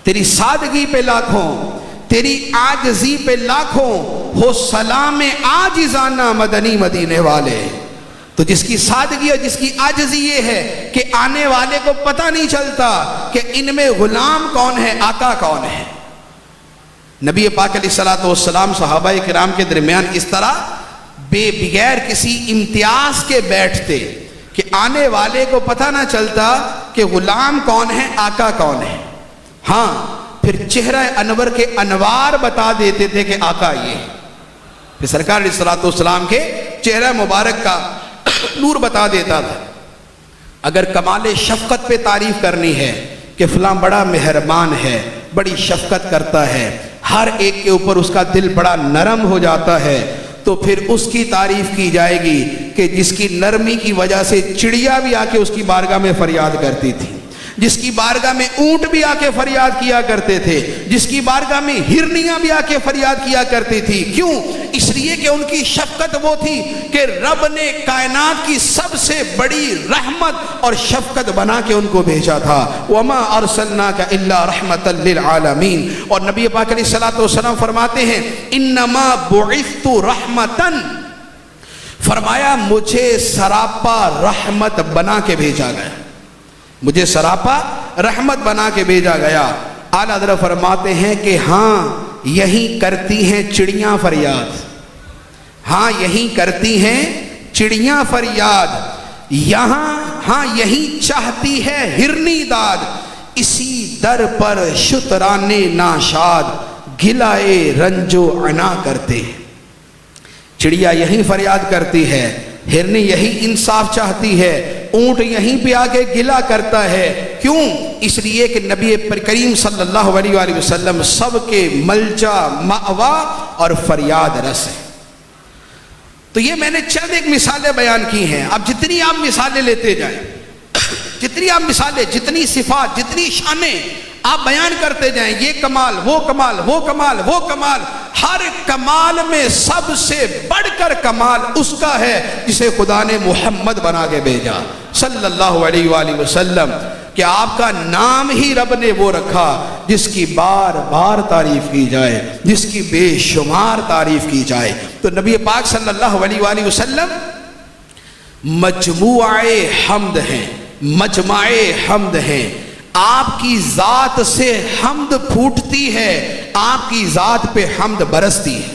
B: تیری سادگی پہ لاکھوں، تیری عاجزی پہ لاکھوں، ہو سلام عاجزانہ مدنی مدینے والے۔ تو جس کی سادگی اور جس کی عاجزی یہ ہے کہ آنے والے کو پتہ نہیں چلتا کہ ان میں غلام کون ہے، آقا کون ہے۔ نبی پاک علیہ الصلوۃ والسلام صحابہ کرام کے درمیان اس طرح بغیر کسی امتیاز کے بیٹھتے کہ آنے والے کو پتہ نہ چلتا کہ غلام کون ہے، آقا کون ہے۔ ہاں پھر چہرہ انور کے انوار بتا دیتے تھے کہ آقا یہ ہے، پھر سرکار علیہ الصلوۃ والسلام کے چہرہ مبارک کا نور بتا دیتا تھا۔ اگر کمال شفقت پہ تعریف کرنی ہے کہ فلاں بڑا مہربان ہے، بڑی شفقت کرتا ہے، ہر ایک کے اوپر اس کا دل بڑا نرم ہو جاتا ہے، تو پھر اس کی تعریف کی جائے گی کہ جس کی نرمی کی وجہ سے چڑیا بھی آ کے اس کی بارگاہ میں فریاد کرتی تھی، جس کی بارگاہ میں اونٹ بھی آ کے فریاد کیا کرتے تھے، جس کی بارگاہ میں ہرنیاں بھی آ کے فریاد کیا کرتی تھی۔ کیوں؟ اس لیے کہ ان کی شفقت وہ تھی کہ رب نے کائنات کی سب سے بڑی رحمت اور شفقت بنا کے ان کو بھیجا تھا۔ وَمَا أَرْسَلْنَاكَ إِلَّا رَحْمَةً لِلْعَالَمِينَ۔ اور نبی پاک علیہ الصلوۃ والسلام فرماتے ہیں إِنَّمَا بُعِثْتُ رَحْمَةً، فرمایا مجھے سراپا رحمت بنا کے بھیجا گیا، مجھے سراپا رحمت بنا کے بھیجا گیا۔ اعلیٰ حضرت فرماتے ہیں کہ ہاں یہی کرتی ہیں چڑیاں فریاد، ہاں یہی کرتی ہیں چڑیاں فریاد، یہاں ہاں یہی چاہتی ہے ہرنی داد، اسی در پر شترانے ناشاد گلائے رنج و عنا کرتے ہیں۔ چڑیا یہی فریاد کرتی ہے، ہرنی یہی انصاف چاہتی ہے، اونٹ یہیں پہ آگے گلا کرتا ہے۔ کیوں؟ اس لیے کہ نبی کریم صلی اللہ علیہ وآلہ وسلم سب کے ملجا مأوا اور فریاد رس ہے۔ تو یہ میں نے چند ایک مثالیں بیان کی ہیں۔ اب جتنی آپ مثالیں لیتے جائیں، جتنی آپ مثالیں، جتنی صفات، جتنی شانیں آپ بیان کرتے جائیں، یہ کمال، وہ کمال، وہ کمال، وہ کمال، ہر کمال میں سب سے بڑھ کر کمال اس کا ہے جسے خدا نے محمد بنا کے بھیجا صلی اللہ علیہ وآلہ وسلم، کہ آپ کا نام ہی رب نے وہ رکھا جس کی بار بار تعریف کی جائے، جس کی بے شمار تعریف کی جائے۔ تو نبی پاک صلی اللہ علیہ وآلہ وسلم مجموعہ حمد ہیں، مجمع حمد ہیں۔ آپ کی ذات سے حمد پھوٹتی ہے، آپ کی ذات پہ حمد برستی ہے۔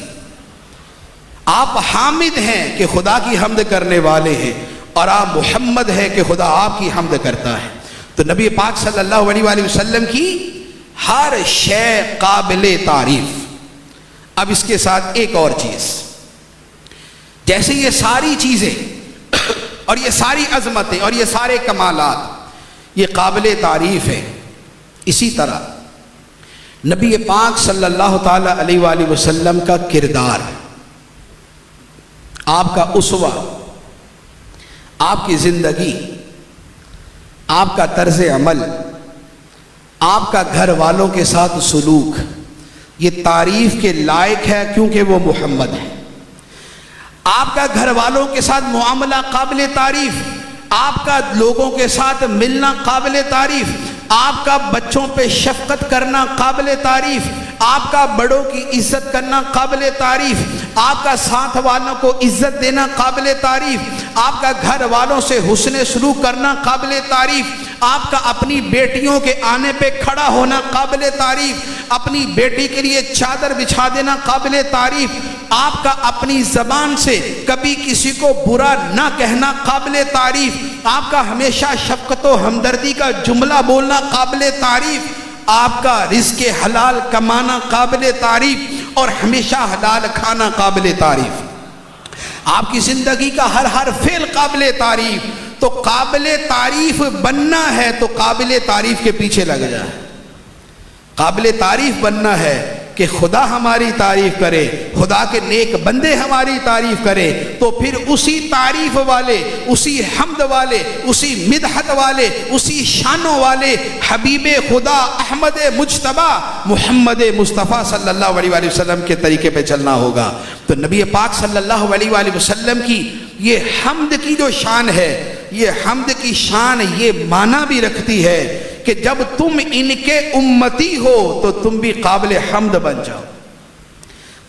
B: آپ حامد ہیں کہ خدا کی حمد کرنے والے ہیں، اور آپ محمد ہیں کہ خدا آپ کی حمد کرتا ہے۔ تو نبی پاک صلی اللہ علیہ وآلہ وسلم کی ہر شے قابل تعریف۔ اب اس کے ساتھ ایک اور چیز، جیسے یہ ساری چیزیں اور یہ ساری عظمتیں اور یہ سارے کمالات یہ قابل تعریف ہے، اسی طرح نبی پاک صلی اللہ تعالی علیہ وآلہ وسلم کا کردار، آپ کا اسوہ، آپ کی زندگی، آپ کا طرز عمل، آپ کا گھر والوں کے ساتھ سلوک، یہ تعریف کے لائق ہے کیونکہ وہ محمد ہے۔ آپ کا گھر والوں کے ساتھ معاملہ قابل تعریف، آپ کا لوگوں کے ساتھ ملنا قابل تعریف، آپ کا بچوں پہ شفقت کرنا قابل تعریف، آپ کا بڑوں کی عزت کرنا قابل تعریف، آپ کا ساتھ والوں کو عزت دینا قابل تعریف، آپ کا گھر والوں سے حسن سلوک کرنا قابل تعریف، آپ کا اپنی بیٹیوں کے آنے پہ کھڑا ہونا قابل تعریف، اپنی بیٹی کے لیے چادر بچھا دینا قابل تعریف، آپ کا اپنی زبان سے کبھی کسی کو برا نہ کہنا قابل تعریف، آپ کا ہمیشہ شفقت و ہمدردی کا جملہ بولنا قابل تعریف، آپ کا رزق حلال کمانا قابل تعریف اور ہمیشہ حلال کھانا قابل تعریف، آپ کی زندگی کا ہر فعل قابل تعریف۔ تو قابل تعریف بننا ہے تو قابل تعریف کے پیچھے لگ جائے۔ قابل تعریف بننا ہے کہ خدا ہماری تعریف کرے، خدا کے نیک بندے ہماری تعریف کرے، تو پھر اسی تعریف والے، اسی حمد والے، اسی مدحت والے، اسی شانوں والے حبیب خدا احمد مجتبی محمد مصطفیٰ صلی اللہ علیہ وآلہ وسلم کے طریقے پہ چلنا ہوگا۔ تو نبی پاک صلی اللہ علیہ وآلہ وسلم کی یہ حمد کی جو شان ہے، یہ حمد کی شان یہ معنی بھی رکھتی ہے کہ جب تم ان کے امتی ہو تو تم بھی قابل حمد بن جاؤ۔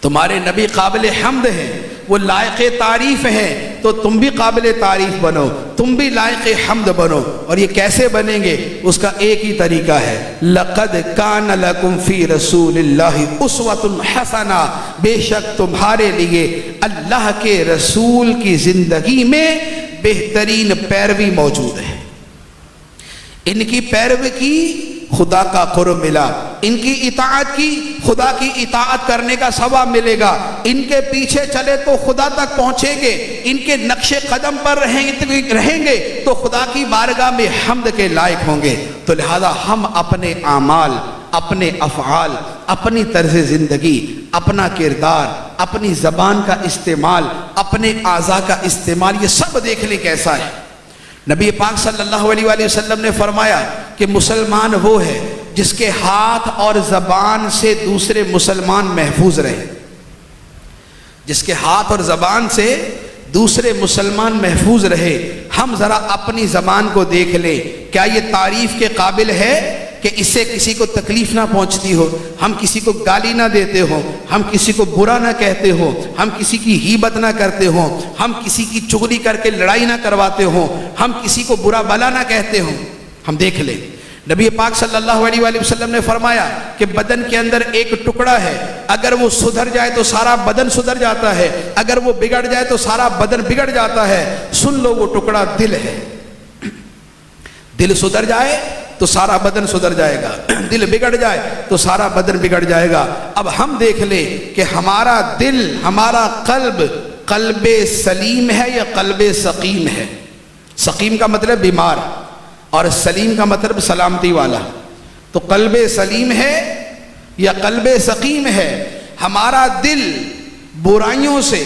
B: تمہارے نبی قابل حمد ہیں، وہ لائق تعریف ہیں، تو تم بھی قابل تعریف بنو، تم بھی لائق حمد بنو۔ اور یہ کیسے بنیں گے؟ اس کا ایک ہی طریقہ ہے، لَقَدْ كَانَ لَكُمْ فِي رَسُولِ اللَّهِ أُسْوَةٌ حَسَنَةٌ، بے شک تمہارے لیے اللہ کے رسول کی زندگی میں بہترین پیروی موجود ہے۔ ان کی پیروی کی خدا کا قرب ملا، ان کی اطاعت کی خدا کی اطاعت کرنے کا ثواب ملے گا، ان کے پیچھے چلے تو خدا تک پہنچیں گے، ان کے نقش قدم پر رہیں گے تو خدا کی بارگاہ میں حمد کے لائق ہوں گے۔ تو لہذا ہم اپنے اعمال، اپنے افعال، اپنی طرز زندگی، اپنا کردار، اپنی زبان کا استعمال، اپنے اعضاء کا استعمال، یہ سب دیکھ لیں کیسا ہے۔ نبی پاک صلی اللہ علیہ وآلہ وسلم نے فرمایا کہ مسلمان وہ ہے جس کے ہاتھ اور زبان سے دوسرے مسلمان محفوظ رہے، جس کے ہاتھ اور زبان سے دوسرے مسلمان محفوظ رہے۔ ہم ذرا اپنی زبان کو دیکھ لیں، کیا یہ تعریف کے قابل ہے کہ اس سے کسی کو تکلیف نہ پہنچتی ہو، ہم کسی کو گالی نہ دیتے ہو، ہم کسی کو برا نہ کہتے ہو، ہم کسی کی غیبت نہ کرتے ہو، ہم کسی کی چغلی کر کے لڑائی نہ کرواتے ہو، ہم کسی کو برا بلا نہ کہتے ہو۔ ہم دیکھ لیں، نبی پاک صلی اللہ علیہ وآلہ وسلم نے فرمایا کہ بدن کے اندر ایک ٹکڑا ہے، اگر وہ سدھر جائے تو سارا بدن سدھر جاتا ہے، اگر وہ بگڑ جائے تو سارا بدن بگڑ جاتا ہے۔ سن لو، وہ ٹکڑا دل ہے۔ دل سدھر جائے تو سارا بدن سدھر جائے گا، دل بگڑ جائے تو سارا بدن بگڑ جائے گا۔ اب ہم دیکھ لیں کہ ہمارا دل، ہمارا قلب سلیم ہے یا قلب سقیم ہے؟ سقیم کا مطلب بیمار اور سلیم کا مطلب سلامتی والا۔ تو قلب سلیم ہے یا قلب سقیم ہے؟ ہمارا دل برائیوں سے،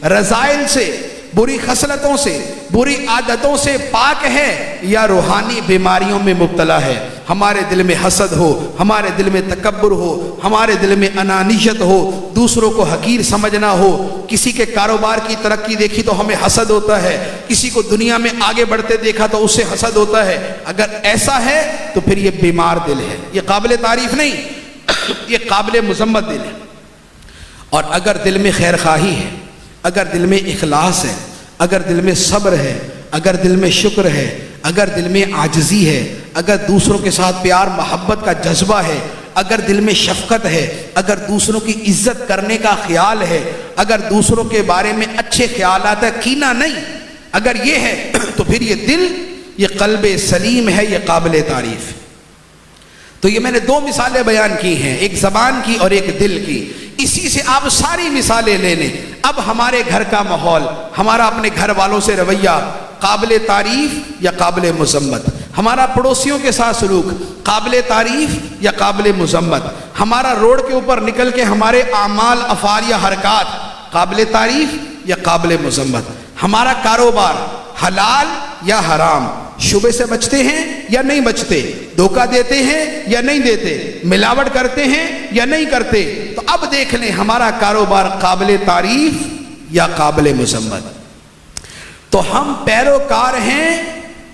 B: رذائل سے، بری خصلتوں سے، بری عادتوں سے پاک ہے یا روحانی بیماریوں میں مبتلا ہے؟ ہمارے دل میں حسد ہو، ہمارے دل میں تکبر ہو، ہمارے دل میں انانیت ہو، دوسروں کو حقیر سمجھنا ہو، کسی کے کاروبار کی ترقی دیکھی تو ہمیں حسد ہوتا ہے، کسی کو دنیا میں آگے بڑھتے دیکھا تو اس سے حسد ہوتا ہے، اگر ایسا ہے تو پھر یہ بیمار دل ہے، یہ قابل تعریف نہیں، یہ قابل مذمت دل ہے۔ اور اگر دل میں خیر خواہی ہے، اگر دل میں اخلاص ہے، اگر دل میں صبر ہے، اگر دل میں شکر ہے، اگر دل میں عاجزی ہے، اگر دوسروں کے ساتھ پیار محبت کا جذبہ ہے، اگر دل میں شفقت ہے، اگر دوسروں کی عزت کرنے کا خیال ہے، اگر دوسروں کے بارے میں اچھے خیالات ہے، کینہ نہیں، اگر یہ ہے تو پھر یہ دل، یہ قلب سلیم ہے، یہ قابل تعریف ہے۔ تو یہ میں نے دو مثالیں بیان کی ہیں، ایک زبان کی اور ایک دل کی۔ اسی سے آپ ساری مثالیں لے لیں۔ اب ہمارے گھر کا ماحول، ہمارا اپنے گھر والوں سے رویہ قابل تعریف یا قابل مذمت؟ ہمارا پڑوسیوں کے ساتھ سلوک قابل تعریف یا قابل مذمت؟ ہمارا روڈ کے اوپر نکل کے ہمارے اعمال، افعال یا حرکات قابل تعریف یا قابل مذمت؟ ہمارا کاروبار حلال یا حرام؟ شبے سے بچتے ہیں یا نہیں بچتے؟ دھوکہ دیتے ہیں یا نہیں دیتے؟ ملاوٹ کرتے ہیں یا نہیں کرتے؟ تو اب دیکھ لیں ہمارا کاروبار قابل تعریف یا قابل مذمت؟ تو ہم پیروکار ہیں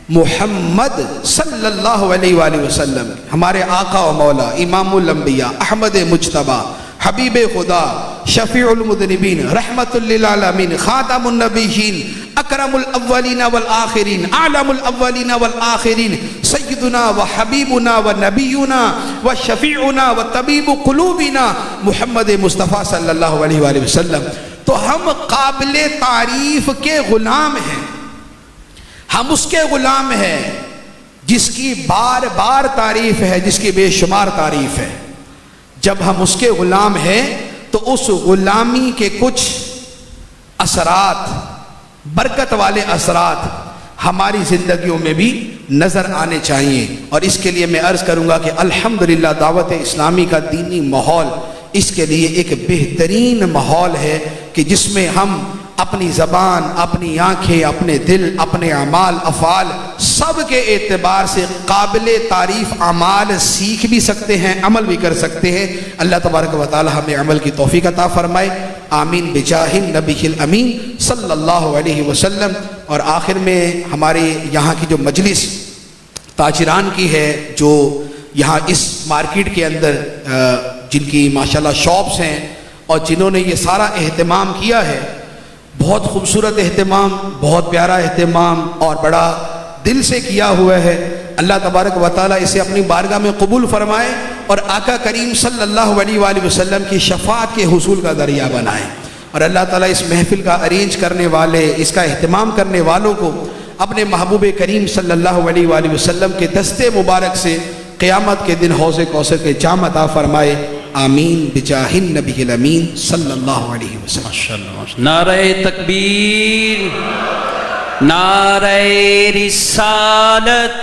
B: محمد صلی اللہ علیہ وآلہ وسلم، ہمارے آقا و مولا امام الانبیاء احمد مجتبیٰ حبیب خدا شفیع المذنبین رحمت للعالمین خاتم النبیین اکرم الاولین والآخرین اعلم الاولین والآخرین سیدنا و حبیبنا و نبینا و شفیعنا و طبیب قلوبنا محمد مصطفیٰ صلی اللہ علیہ وآلہ وسلم۔ تو ہم قابل تعریف کے غلام ہیں، ہم اس کے غلام ہیں جس کی بار بار تعریف ہے، جس کی بے شمار تعریف ہے۔ جب ہم اس کے غلام ہیں تو اس غلامی کے کچھ اثرات، برکت والے اثرات ہماری زندگیوں میں بھی نظر آنے چاہیے۔ اور اس کے لیے میں عرض کروں گا کہ الحمدللہ دعوت اسلامی کا دینی ماحول اس کے لیے ایک بہترین ماحول ہے کہ جس میں ہم اپنی زبان، اپنی آنکھیں، اپنے دل، اپنے اعمال، افعال سب کے اعتبار سے قابل تعریف اعمال سیکھ بھی سکتے ہیں، عمل بھی کر سکتے ہیں۔ اللہ تبارک و تعالی ہمیں عمل کی توفیق عطا فرمائے، آمین بجاہ النبی الامین صلی اللہ علیہ وسلم۔ اور آخر میں ہمارے یہاں کی جو مجلس تاجران کی ہے، جو یہاں اس مارکیٹ کے اندر جن کی ماشاءاللہ شاپس ہیں اور جنہوں نے یہ سارا اہتمام کیا ہے، بہت خوبصورت اہتمام، بہت پیارا اہتمام اور بڑا دل سے کیا ہوا ہے۔ اللہ تبارک و تعالیٰ اسے اپنی بارگاہ میں قبول فرمائے اور آقا کریم صلی اللہ علیہ وآلہ وسلم کی شفاعت کے حصول کا ذریعہ بنائے۔ اور اللہ تعالیٰ اس محفل کا ارینج کرنے والے، اس کا اہتمام کرنے والوں کو اپنے محبوب کریم صلی اللہ علیہ وآلہ وسلم کے دستے مبارک سے قیامت کے دن حوض کوثر کے جام عطا فرمائے، آمین بجاہ النبی الامین صلی اللہ علیہ وسلم۔
A: نعرہ تکبیر، نعرہ رسالت،